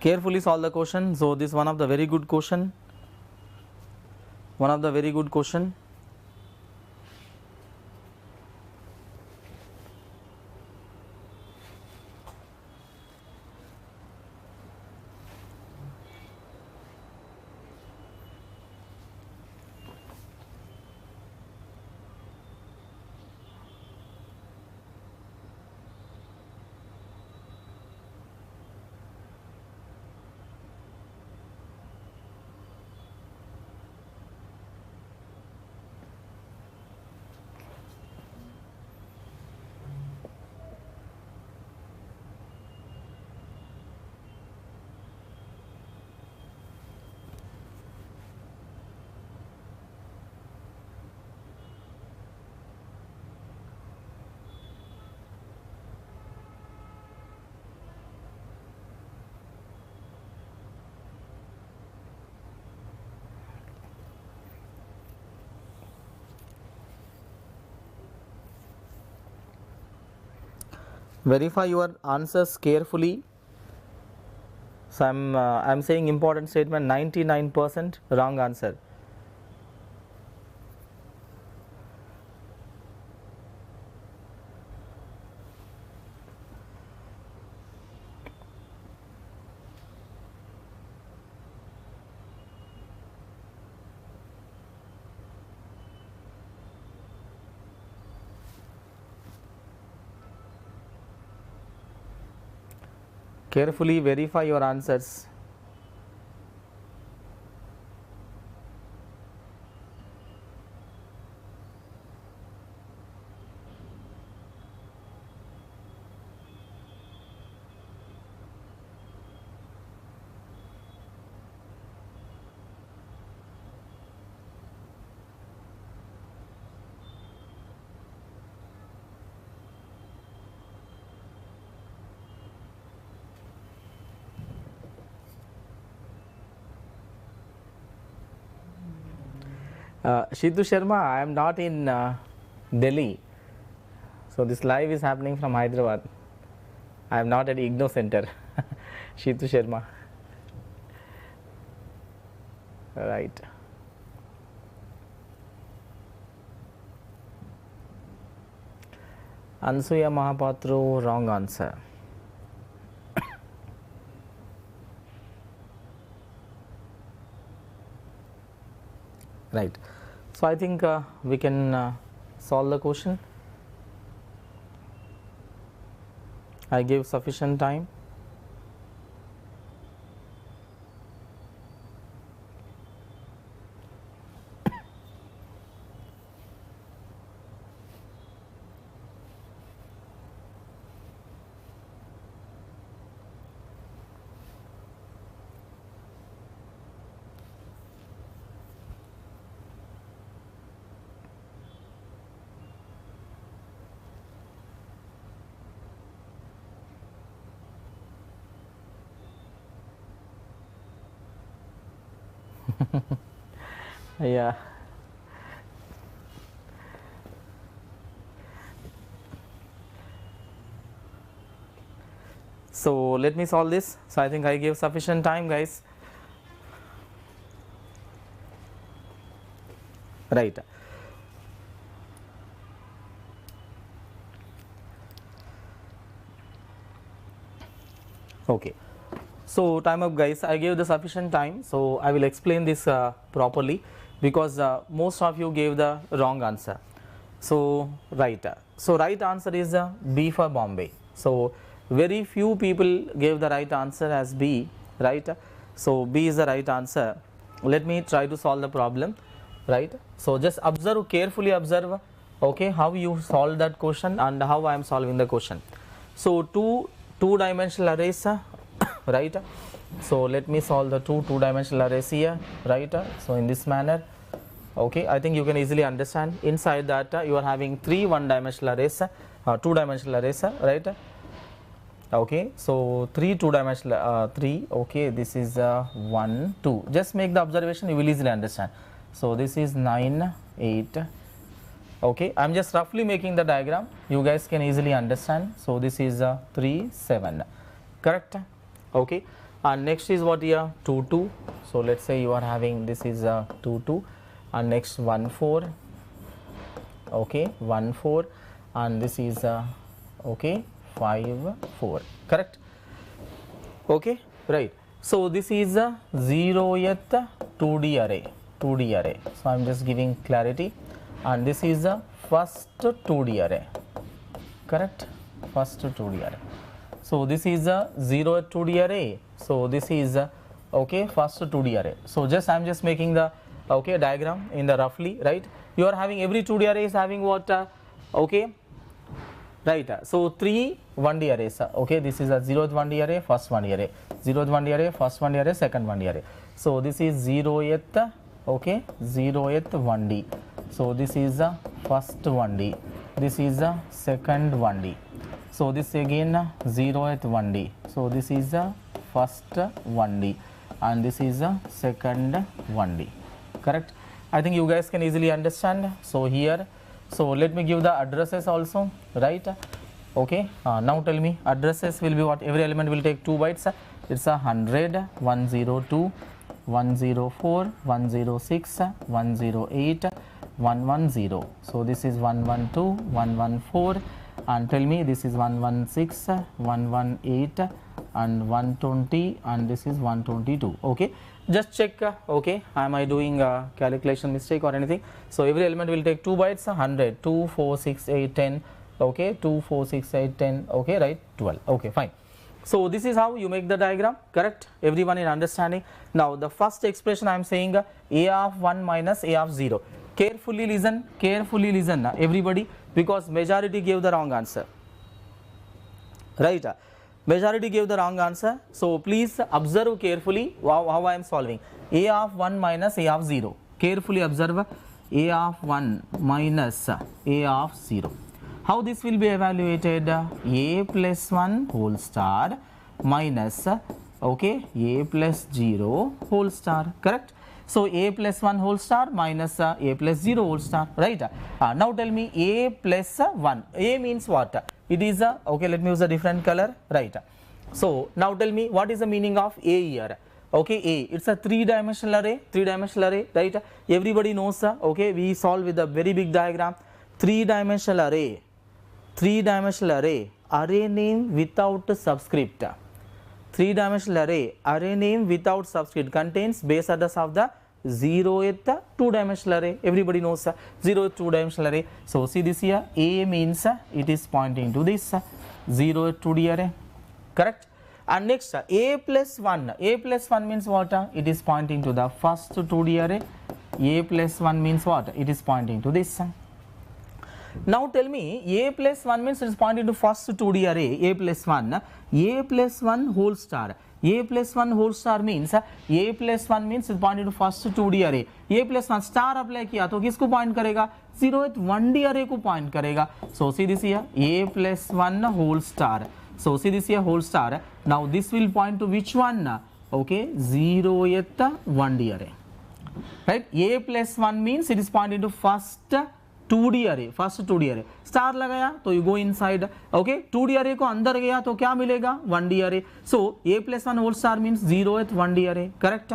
Carefully solve the question. So this is one of the very good question. One of the very good question. Verify your answers carefully. So I'm saying important statement, 99% wrong answer. Carefully verify your answers. Shiddu Sharma, I am not in Delhi. So this live is happening from Hyderabad. I am not at IGNO Center. Shiddu Sharma. Right. Ansuya Mahapatru, wrong answer. Right. So I think we can solve the question. I gave sufficient time. Yeah. So let me solve this. So I think I gave sufficient time, guys. Right. Okay. So time up, guys. I gave the sufficient time, so I will explain this properly, because most of you gave the wrong answer. So right. So right answer is B for Bombay. So very few people gave the right answer as B, right? So B is the right answer. Let me try to solve the problem, right? So just observe, carefully observe, okay, how you solve that question and how I am solving the question. So two-dimensional arrays, right? So let me solve the two-dimensional arrays here, right? So in this manner, okay, I think you can easily understand. Inside that you are having three one-dimensional arrays, two-dimensional arrays, right? Okay, so three two-dimensional, three, okay, this is 1, 2. Just make the observation, you will easily understand. So this is 9, 8. Okay, I am just roughly making the diagram, you guys can easily understand. So this is 3, 7, correct? Okay, and next is what here, 2, 2. So let's say you are having, this is 2, 2, and next 1, 4. Okay, 1, 4, and this is okay, 5, 4, correct? Okay, right. So this is a 0th 2D array, 2D array. So I am just giving clarity, and this is the first 2D array, correct? First 2D array. So this is a 0th 2D array. So this is okay, first 2D array. So just I am just making the okay diagram in the roughly, right? You are having every 2D array is having what? Okay, right? So three 1D arrays. Okay, this is a 0th 1D array, first 1D array, 0th 1D array, first 1D array, second 1D array. So this is 0th, okay, 0th 1D. So this is the first 1D, this is the second 1D. So this again 0th 1D. So this is the first 1D, and this is the second 1D, correct? I think you guys can easily understand. So here, so let me give the addresses also, right? Okay, now tell me addresses will be what? Every element will take 2 bytes. It's a 100, 102, 104, 106, 108, 110. So this is 112, 114, and tell me this is 116, 118, and 120, and this is 122. Okay, just check. Okay, am I doing a calculation mistake or anything? So every element will take 2 bytes. 100, 2, 4, 6, 8, 10. Okay, 2, 4, 6, 8, 10. Okay, right, 12. Okay, fine. So this is how you make the diagram, correct? Everyone in understanding. Now the first expression I am saying a of 1 minus a of 0. Carefully listen everybody, because majority gave the wrong answer, right? Majority gave the wrong answer. So please observe carefully how I am solving. A of 1 minus a of 0. Carefully observe a of 1 minus a of 0. How this will be evaluated? A plus 1 whole star minus, okay, a plus 0 whole star, correct? So a plus 1 whole star minus a plus 0 whole star, right? Now tell me a plus 1. A means what? It is okay, let me use a different color, right? So now tell me what is the meaning of a here? Okay, A, it's a 3-dimensional array, right? Everybody knows, okay, we solve with a very big diagram. 3-dimensional array, array name without subscript. 3-dimensional array name without subscript contains base address of the 0th 2-dimensional array. Everybody knows 0th 2-dimensional array. So see this here, A means it is pointing to this 0th 2D array, correct? And next a plus 1 means what? It is pointing to the first 2D array. A plus 1 means what? It is pointing to this. Now tell me, a plus 1 means it is pointing to first 2D array, a plus 1 whole star. A plus 1 whole star means a plus 1 means it is pointing to first 2D array. A plus 1 star apply किया तो किसको point करेगा? 0th 1D array को point करेगा. So see this here, a plus 1 whole star. So see this here, whole star. Now this will point to which one? Okay, 0th 1D array. Right? A plus 1 means it is pointing to first 2D array, first 2D array. Star लगाया तो you go inside. Okay, 2D array को अंदर गया तो क्या मिलेगा? 1D array. So a plus 1 whole star means 0th 1D array, correct?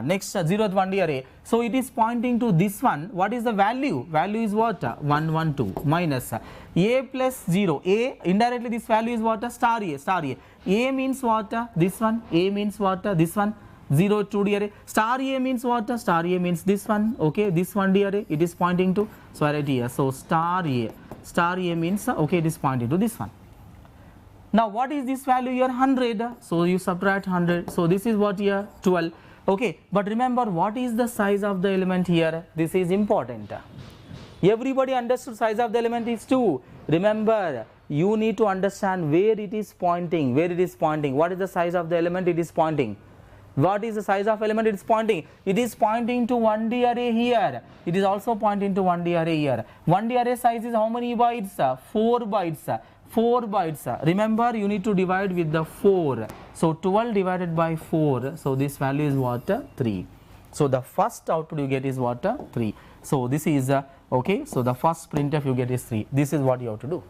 Next 0th 1D array. So it is pointing to this one. What is the value? Value is what? 112 minus a plus 0. A indirectly this value is what? Star A. A means what? This one. A means what? This one. 0 2D array. Star A means what? Star A means this one. Okay, this 1D array it is pointing to. So I write here. So star A means okay, it is pointing to this one. Now what is this value here? 100. So you subtract 100. So this is what here? 12. Okay, but remember what is the size of the element here? This is important. Everybody understood size of the element is 2. Remember, you need to understand where it is pointing. What is the size of the element it is pointing? What is the size of element it is pointing? It is pointing to 1D array here. It is also pointing to 1D array here. 1D array size is how many bytes? 4 bytes. 4 bytes. Remember, you need to divide with the 4. So 12 divided by 4. So this value is what? 3. So the first output you get is what? 3. So this is okay. So the first printf you get is 3. This is what you have to do.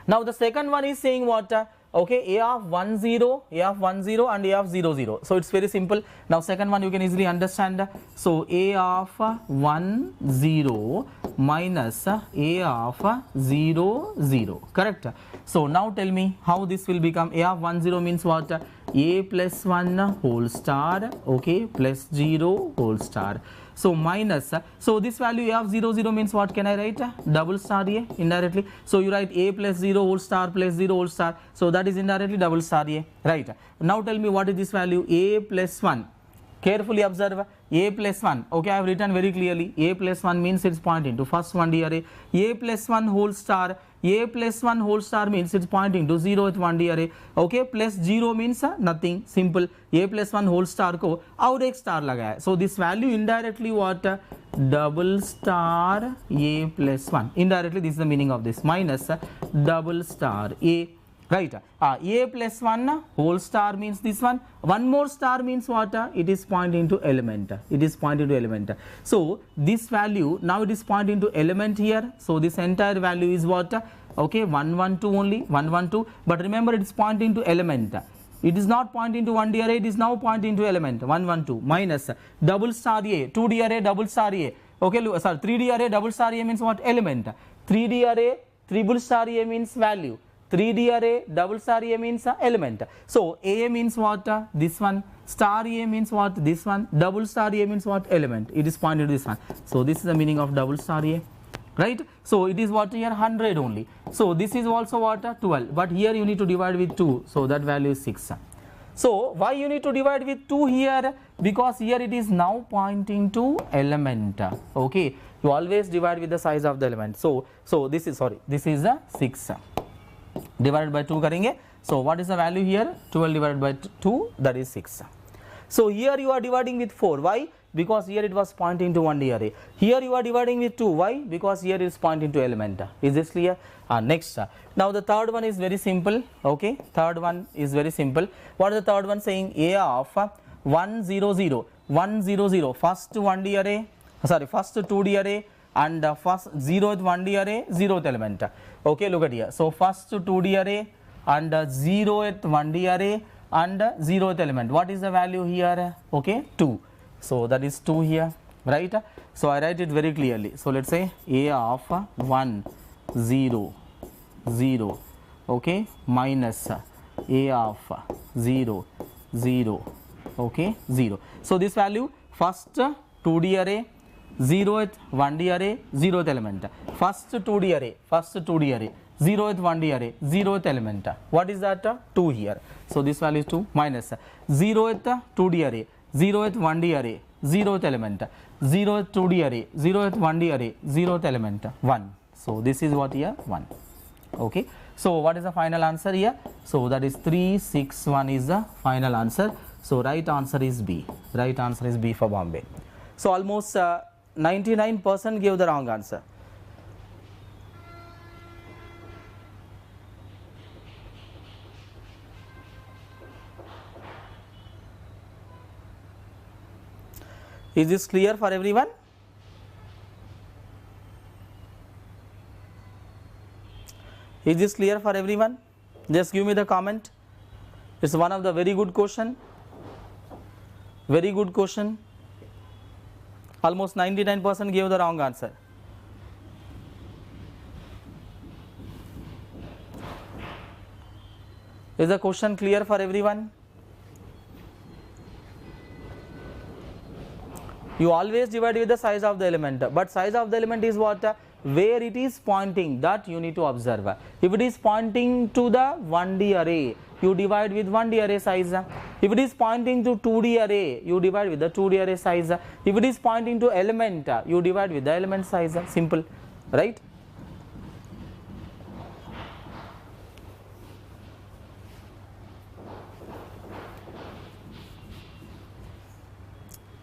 Now the second one is saying what? Okay, a of 1 0, and a of 0 0. So it's very simple. Now second one you can easily understand. So a of 1 0 minus a of 0 0, correct? So now tell me how this will become. A of 1 0 means what? A plus 1 whole star, okay, plus 0 whole star. So minus, so this value a of 0 0 means what can I write? Double star A indirectly. So you write a plus 0 whole star plus 0 whole star. So that is indirectly double star A, right? Now tell me what is this value? A plus 1. Carefully observe. A plus 1. Okay, I have written very clearly. A plus 1 means it's pointing to first 1D array. A plus 1 whole star. A plus 1 whole star means it's pointing to 0th 1D array. Okay, plus 0 means nothing. Simple. A plus 1 whole star को और एक star लगाया. So this value indirectly what? Double star A plus 1. Indirectly this is the meaning of this. Minus double star A. right? A plus 1 whole star means this one. One more star means what? It is pointing to element. It is pointing to element. So this value now it is pointing to element here. So this entire value is what? Okay, 112 only, 112. But remember, it is pointing to element. It is not pointing to 1D array. It is now pointing to element 112 minus double star A, 2D array, double star A. Okay, sorry, 3D array, double star A means what? Element. 3D array, triple star A means value. 3D array, double star A means element. So A means what? This one. Star A means what? This one. Double star A means what? Element. It is pointed to this one. So this is the meaning of double star A, right? So it is what here? 100 only. So this is also what? 12. But here you need to divide with 2. So that value is 6. So why you need to divide with 2 here? Because here it is now pointing to element. Okay. You always divide with the size of the element. So this is, sorry, this is a 6. Divided by 2 करेंगे. So what is the value here? 12 divided by 2, that is 6. So here you are dividing with 4. Why? Because here it was pointing to 1D array. Here you are dividing with 2. Why? Because here it is pointing to element. Is this clear? Next. Now the third one is very simple. Okay. Third one is very simple. What is the third one saying? A of 1 0 0 1 0 0. First 1D array. Sorry, first 2D array and first 0th 1D array, 0th element. Okay, look at here. So first 2D array and 0th 1D array and 0th element. What is the value here? Okay, 2. So that is 2 here, right? So I write it very clearly. So let's say A of 1 0 0, okay, minus A of 0 0, okay, 0. So this value, first 2D array, 0th 1D array, 0th element. First 2D array, 0th 1D array, 0th element. What is that? 2 here. So this value is 2 minus 0th 2D array, 0th 1D array, 0th element. 0th 2D array, 0th 1D array, 0th element, 1. So this is what here? 1. Okay. So what is the final answer here? So that is 3 6 1 is the final answer. So right answer is B. Right answer is B for Bombay. So almost 99% gave the wrong answer. Is this clear for everyone? Is this clear for everyone? Just give me the comment. It's one of the very good question. Very good question. Almost 99% gave the wrong answer. Is the question clear for everyone? You always divide with the size of the element, but size of the element is what? Where it is pointing, that you need to observe. If it is pointing to the 1D array, you divide with 1D array size. If it is pointing to 2D array, you divide with the 2D array size. If it is pointing to element, you divide with the element size. Simple, right?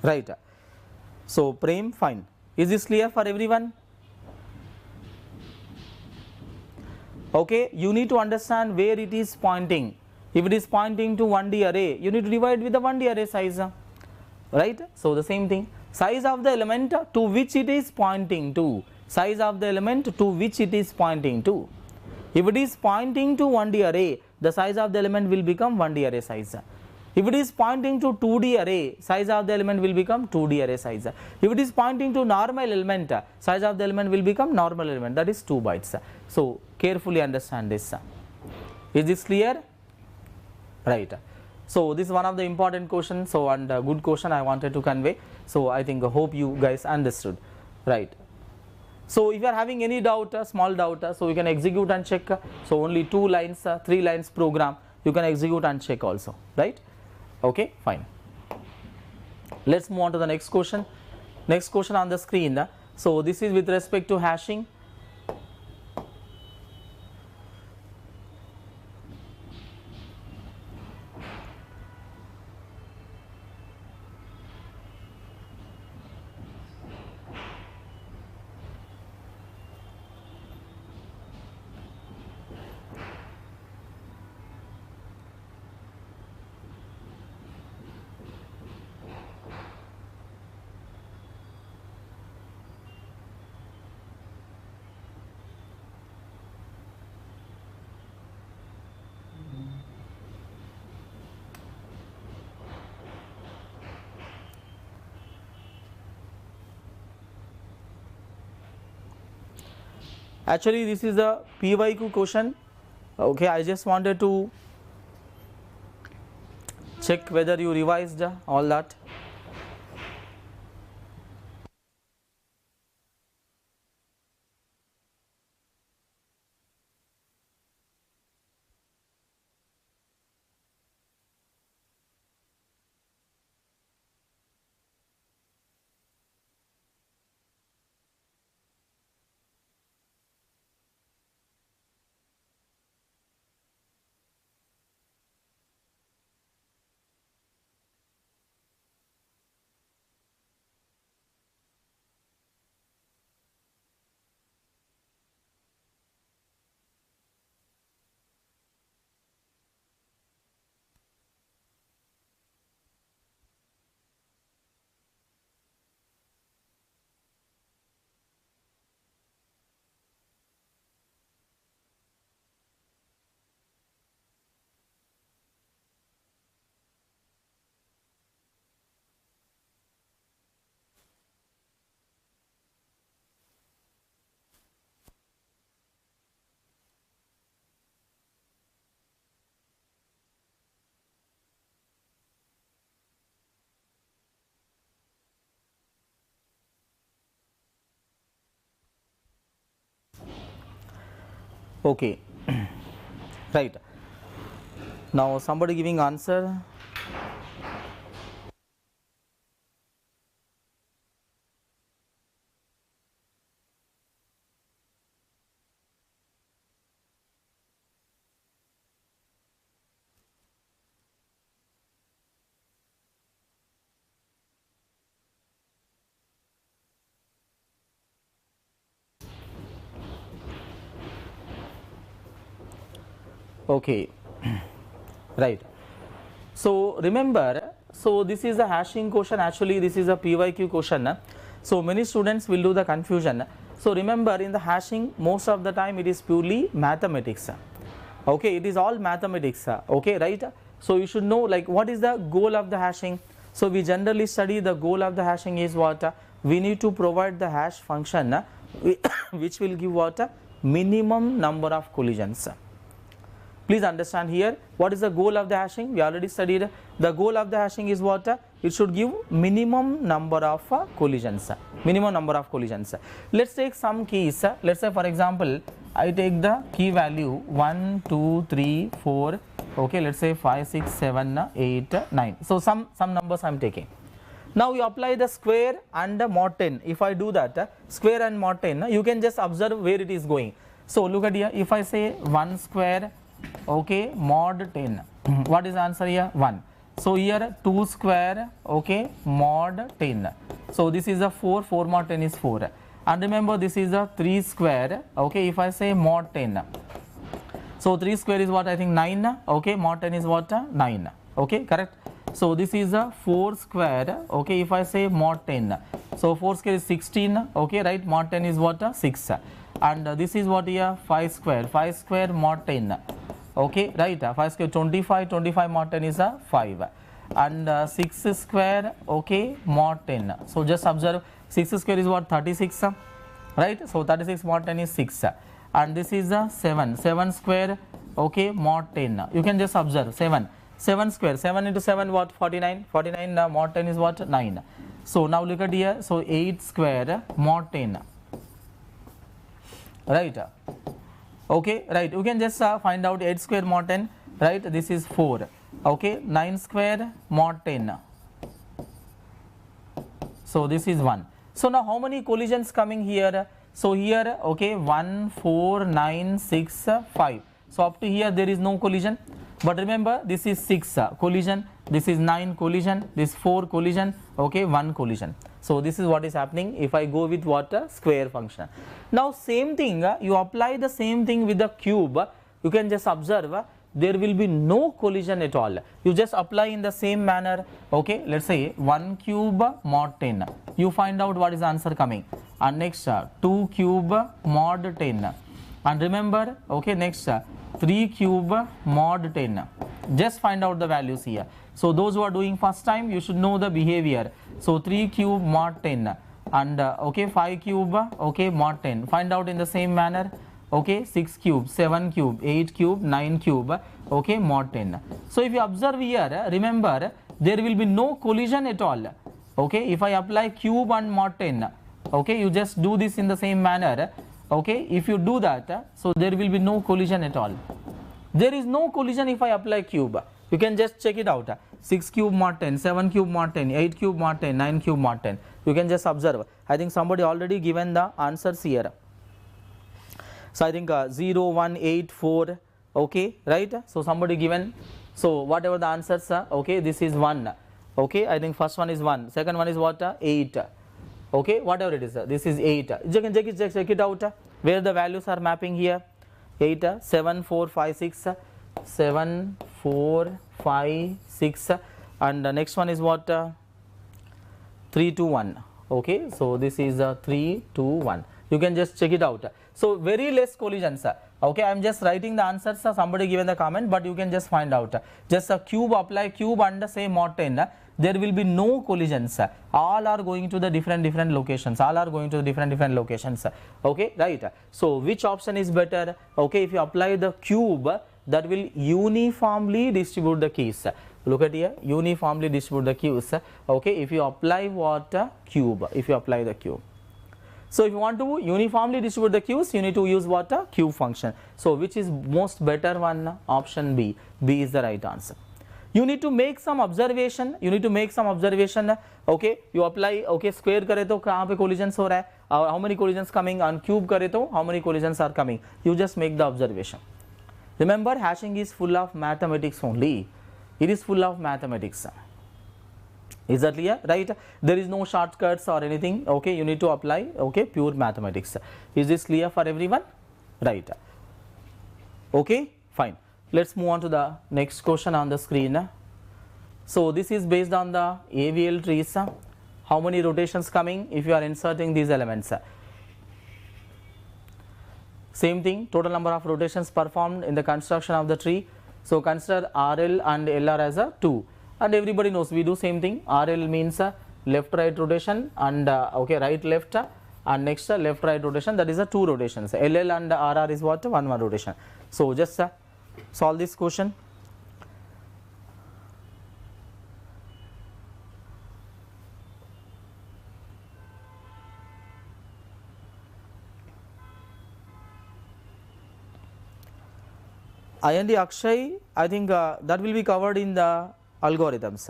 Right. So Prem, fine. Is this clear for everyone? Okay, you need to understand where it is pointing. If it is pointing to 1D array, you need to divide with the 1D array size, right? So the same thing, size of the element to which it is pointing to, size of the element to which it is pointing to. If it is pointing to 1D array, the size of the element will become 1D array size. If it is pointing to 2D array, size of the element will become 2D array size. If it is pointing to normal element, size of the element will become normal element, that is 2 bytes. So carefully understand this. Is this clear? Right. So this is one of the important questions. So and a good question I wanted to convey. So I think hope you guys understood. Right. So if you are having any doubt, small doubt, so you can execute and check. So only 2 lines, 3 lines program you can execute and check also. Right. Okay, fine. Let's move on to the next question. Next question on the screen. So this is with respect to hashing. Actually this is a PYQ question. Okay, I just wanted to check whether you revised all that. Okay. Right. Now somebody giving answer. Okay. Right. So remember, so this is a hashing question, actually this is a PYQ question. So many students will do the confusion. So remember, in the hashing most of the time it is purely mathematics. Okay, it is all mathematics. Okay, right. So you should know like what is the goal of the hashing. So we generally study the goal of the hashing is what? We need to provide the hash function which will give what? Minimum number of collisions. Please understand here, what is the goal of the hashing? We already studied. The goal of the hashing is what? It should give minimum number of collisions. Minimum number of collisions. Let's take some keys. Let's say for example, I take the key value 1, 2, 3, 4. Okay, let's say 5, 6, 7, 8, 9. So some numbers I am taking. Now you apply the square and the mod 10. If I do that, square and mod 10, you can just observe where it is going. So look at here. If I say 1 square, okay, mod 10, what is the answer here? 1. So here 2 square, okay, mod 10. So this is a 4, 4 mod 10 is 4. And remember this is a 3 square, okay, if I say mod 10. So 3 square is what? I think 9, okay, mod 10 is what? 9, okay, correct. So this is a 4 square, okay, if I say mod 10. So 4 square is 16, okay, right, mod 10 is what? 6. And this is what here? 5 square mod 10. Okay, right, 5 square 25, 25 mod 10 is a 5, and 6 square, okay, mod 10. So just observe 6 square is what? 36, right. So 36 mod 10 is 6, and this is a 7 square, okay, mod 10. You can just observe 7 square, 7 into 7 what? 49, mod 10 is what? 9. So now look at here. So 8 square mod 10, right. Okay, right, you can just find out 8 square mod 10, right, this is 4, okay, 9 square mod 10, so this is 1. So now how many collisions coming here? So here, okay, 1, 4, 9, 6, 5. So up to here there is no collision, but remember this is 6 collision, this is 9 collision, this 4 collision, okay, 1 collision. So this is what is happening if I go with what? Square function. Now same thing, you apply the same thing with the cube. You can just observe there will be no collision at all. You just apply in the same manner. Okay, let's say 1 cube mod 10. You find out what is the answer coming. And next 2 cube mod 10. And remember, okay, next 3 cube mod 10. Just find out the values here. So those who are doing first time, you should know the behavior. So 3 cube mod 10. and okay, 5 cube, okay, mod 10. Find out in the same manner. Okay, 6 cube, 7 cube, 8 cube, 9 cube, okay, mod 10. So if you observe here, remember there will be no collision at all. Okay, if I apply cube and mod 10, okay, you just do this in the same manner. Okay, if you do that, so there will be no collision at all. There is no collision if I apply cube. You can just check it out. 6 cube mod 10, 7 cube mod 10, 8 cube mod 10, 9 cube mod 10. You can just observe. I think somebody already given the answers here. So I think 0, 1, 8, 4, okay, right? So somebody given. So whatever the answers are, okay, this is 1. Okay, I think first one is 1. Second one is what? 8. Okay, whatever it is, this is 8. You can check it out. Where the values are mapping here. 8, 7, 4, 5, 6, 7, 4, 5, 6, and the next one is what? 3, 2, 1. Okay, so this is 3, 2, 1. You can just check it out. So very less collisions. Okay, I am just writing the answers. Somebody given the comment, but you can just find out. Just a cube, apply cube and say mod 10. There will be no collisions. All are going to the different locations. All are going to the different locations. Okay, right. So which option is better? Okay, if you apply the cube, that will uniformly distribute the keys. Look at here, uniformly distribute the keys. Okay, if you apply what? Cube. If you apply the cube. So if you want to uniformly distribute the Qs, you need to use what? A cube function. So which is most better one? Option B. B is the right answer. You need to make some observation. Okay, you apply, okay, square करे तो कहाँ पे collisions हो रहा है? How many collisions coming? On cube करे तो how many collisions are coming? You just make the observation. Remember, hashing is full of mathematics only. It is full of mathematics. Is that clear? Right? There is no shortcuts or anything. Okay, you need to apply, okay, pure mathematics. Is this clear for everyone? Right. Okay, fine. Let's move on to the next question on the screen. So this is based on the AVL trees. How many rotations coming if you are inserting these elements? Same thing, total number of rotations performed in the construction of the tree. So consider RL and LR as a 2. And everybody knows we do same thing. RL means left right rotation and okay, right left, and next left right rotation, that is a 2 rotations. LL and RR is what? 1 rotation. So just solve this question. IND Akshay, I think that will be covered in the algorithms.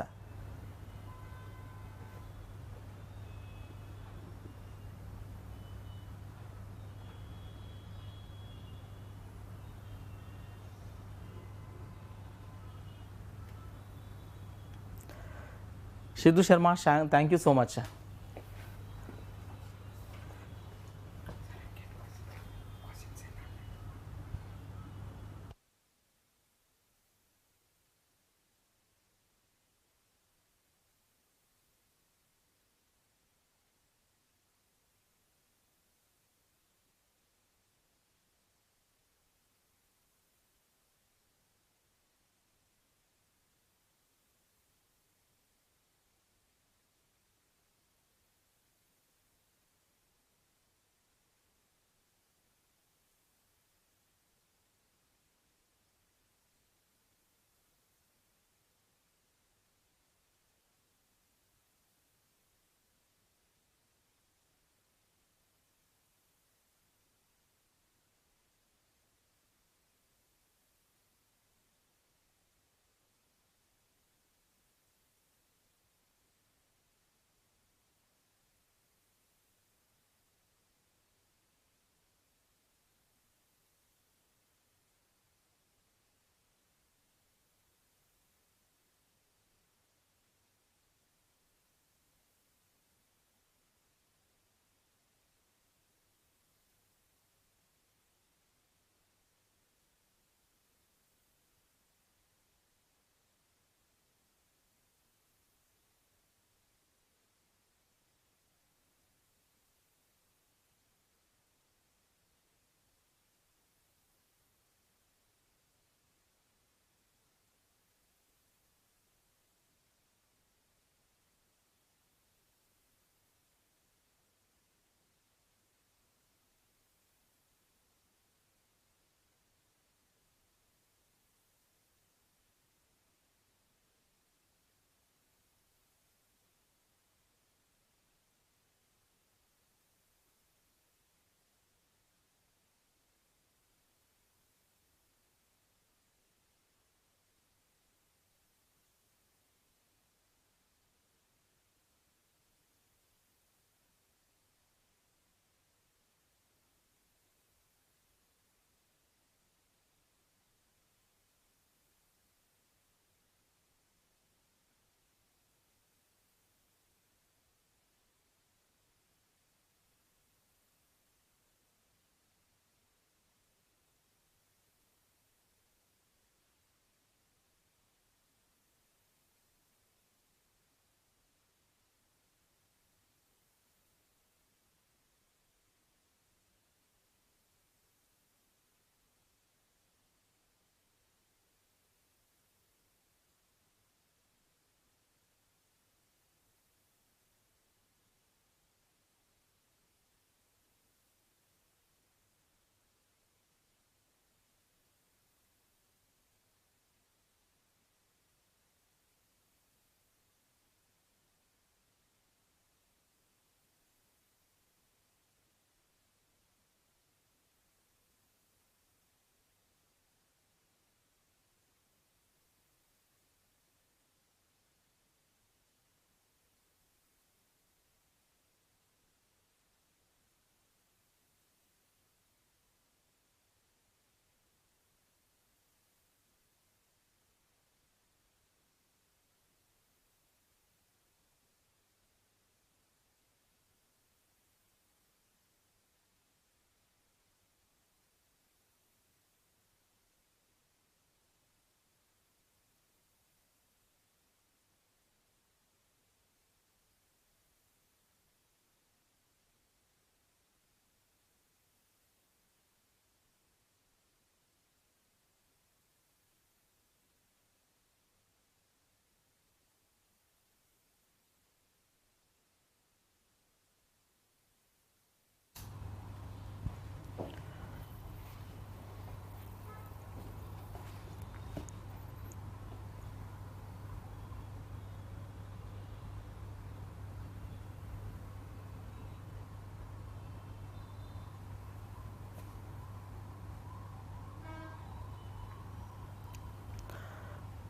Shidhu Sharma, thank you so much.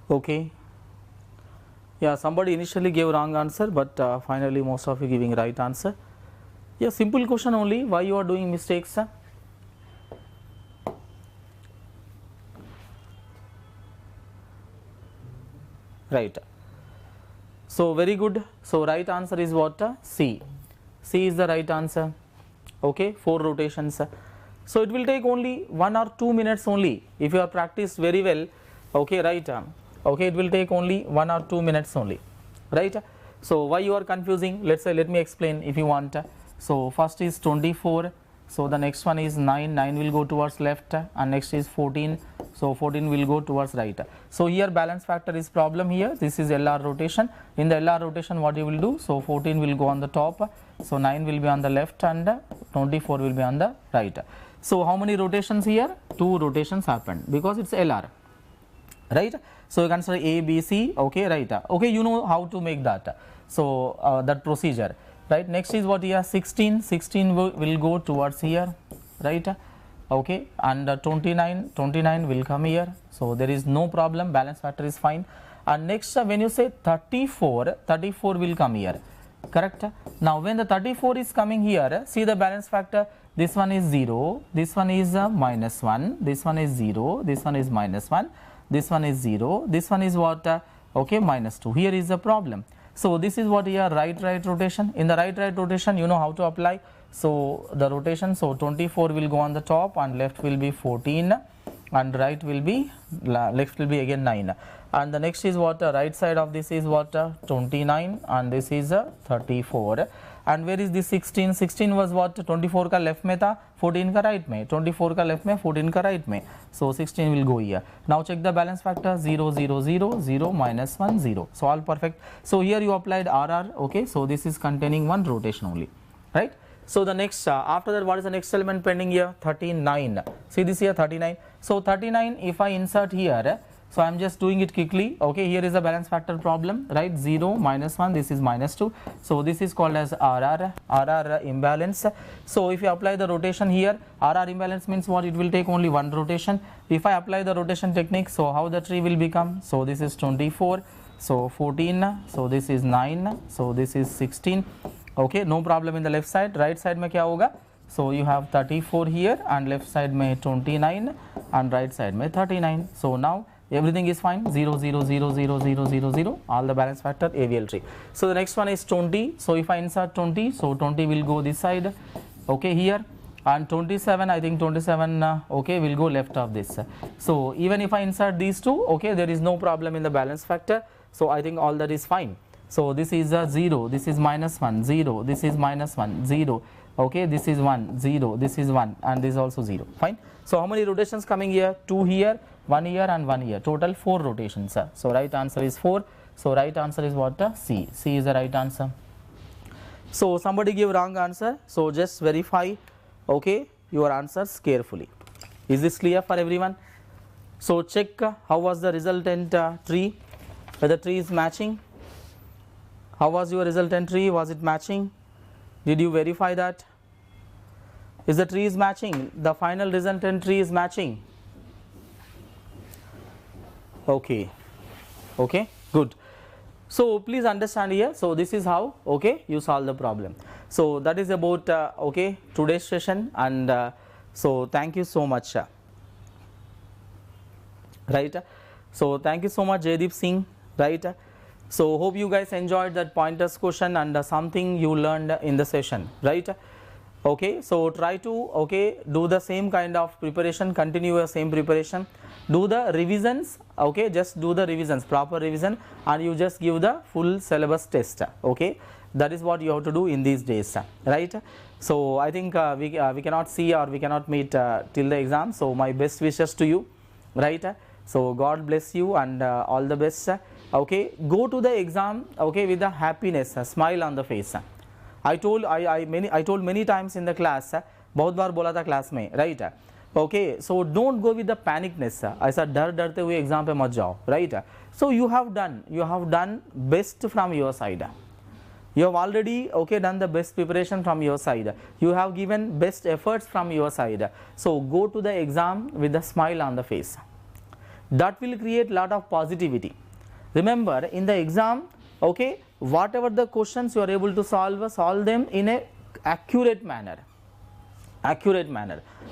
Okay. Yeah, somebody initially gave wrong answer, but finally most of you giving right answer. Yeah, simple question only. Why you are doing mistakes? Right. So very good. So right answer is what? C. C is the right answer. Okay, 4 rotations. So it will take only 1 or 2 minutes only if you are practiced very well. Okay, right. Okay, it will take only 1 or 2 minutes only, right? So why you are confusing? Let's say, let me explain if you want. So first is 24. So the next one is 9. 9 will go towards left, and next is 14. So 14 will go towards right. So here balance factor is problem here. This is LR rotation. In the LR rotation, what you will do? So 14 will go on the top. So 9 will be on the left and 24 will be on the right. So how many rotations here? 2 rotations happened because it's LR, right? So you consider A, B, C. Okay, right? Okay, you know how to make that. So that procedure, right? Next is what here? 16. 16 will go towards here, right? Okay, and 29 will come here. So there is no problem, balance factor is fine. And next, when you say 34 will come here, correct? Now when the 34 is coming here, see the balance factor. This one is 0, this one is minus 1, this one is 0, this one is minus 1, this one is 0, this one is what? Okay, minus 2. Here is the problem. So this is what here, right rotation. In the right rotation, you know how to apply. So the rotation, so 24 will go on the top and left will be 14 and right will be, left will be again 9. And the next is what? Right side of this is what? 29 and this is 34. And where is this 16? 16 was what? 24 का left में था, 14 का right में, 24 का left में, 14 का right में. So 16 will go here. Now check the balance factor. 0, 0, 0, 0, minus 1, 0. So all perfect. So here you applied RR. Okay, so this is containing 1 rotation only, right? So the next, after that, what is the next element pending here? 39. See this here, 39. So 39, if I insert here, so I am just doing it quickly. Okay, here is a balance factor problem, right? 0, minus 1, this is minus 2. So this is called as RR imbalance. So if you apply the rotation here, RR imbalance means what? It will take only 1 rotation. If I apply the rotation technique, so how the tree will become? So this is 24, so 14, so this is 9, so this is 16. Okay, no problem in the left side. Right side में क्या होगा? So you have 34 here and left side में 29 and right side में 39. So now everything is fine. 0, 0, 0, 0, 0, 0, 0. All the balance factor AVL tree. So the next one is 20. So if I insert 20, so 20 will go this side. Okay, here. And 27, I think 27, okay, will go left of this. So even if I insert these two, okay, there is no problem in the balance factor. So I think all that is fine. So this is 0, this is minus 1, 0, this is minus 1, 0, okay, this is 1, 0, this is 1 and this is also 0, fine. So how many rotations coming here? 2 here, 1 here and 1 here, total 4 rotations. So right answer is 4. So right answer is what? C. C is the right answer. So somebody give wrong answer, so just verify, okay, your answers carefully. Is this clear for everyone? So check how was the resultant tree, whether tree is matching. How was your resultant tree? Was it matching? Did you verify that? Is the tree is matching? The final resultant tree is matching? Okay. Okay, good. So please understand here. So this is how, okay, you solve the problem. So that is about okay, today's session, and so thank you so much. Right. So thank you so much, Jaydeep Singh. Right. So hope you guys enjoyed that pointers question and something you learned in the session, right? Okay, so try to, okay, do the same kind of preparation, continue your same preparation, do the revisions, okay, just do the revisions, proper revision, and you just give the full syllabus test, okay? That is what you have to do in these days, right? So I think we cannot see or we cannot meet till the exam, so my best wishes to you, right? So God bless you and all the best. Okay, go to the exam, okay, with a happiness, a smile on the face. I told many times in the class, बहुत बार बोला था class में, right? Okay, so don't go with the panicness. ऐसा डरते हुए exam पे मत जाओ, right? So you have done best from your side. You have already, okay, done the best preparation from your side. You have given best efforts from your side. So go to the exam with a smile on the face. that will create lot of positivity. Remember, in the exam, okay, whatever the questions you are able to solve them in a accurate manner.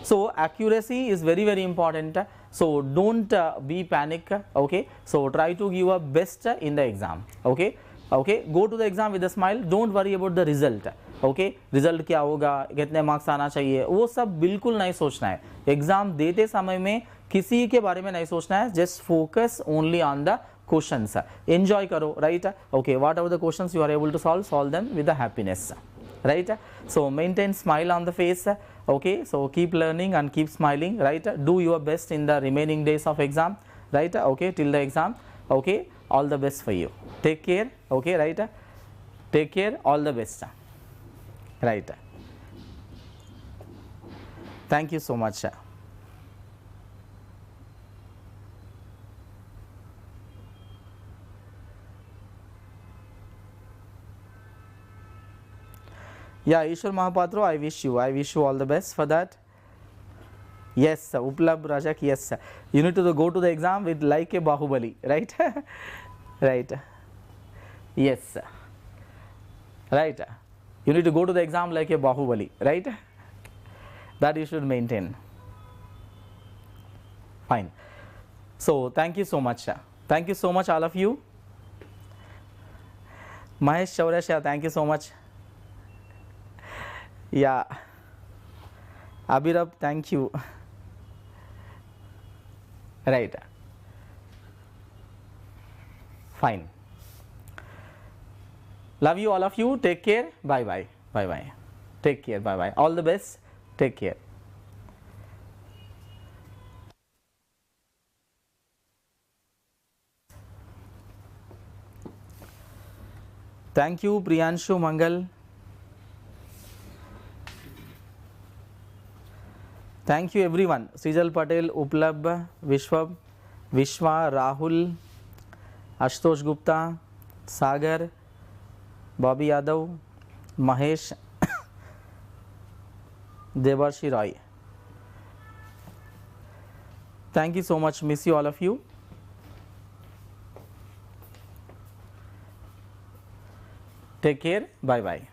So accuracy is very, very important. So don't be panic, okay. So try to give a best in the exam, okay. Go to the exam with a smile. Don't worry about the result, okay. Result क्या होगा, कितने marks आना चाहिए, वो सब बिल्कुल नहीं सोचना है. एग्जाम देते समय में किसी के बारे में नहीं सोचना है. Just focus only on the questions. Enjoy करो, right. Okay, whatever the questions you are able to solve them with the happiness, right. So maintain smile on the face, okay. So keep learning and keep smiling, right. Do your best in the remaining days of exam, right. Okay, till the exam, okay. All the best for you. Take care, okay, right. Take care, all the best, right. Thank you so much. Yeah, Ishwar Mahapatro, I wish you all the best for that. Yes, Uplab Rajak, yes. You need to go to the exam with like a Bahubali, right? Right. Yes. Right. You need to go to the exam like a Bahubali, right? That you should maintain. Fine. So, thank you so much. Thank you so much, all of you. Mahesh Chaurasya, thank you so much. Yeah, Abhirab, thank you. Right. Fine. Love you, all of you. Take care. Bye bye. Bye bye. Take care. Bye bye. All the best. Take care. Thank you, Priyanshu Mangal. Thank you everyone. Srijal Patel, Uplab, Vishwa, Rahul, Ashutosh Gupta, Sagar, Bobby Yadav, Mahesh, Devarshi Roy. Thank you so much. Miss you, all of you. Take care. Bye bye.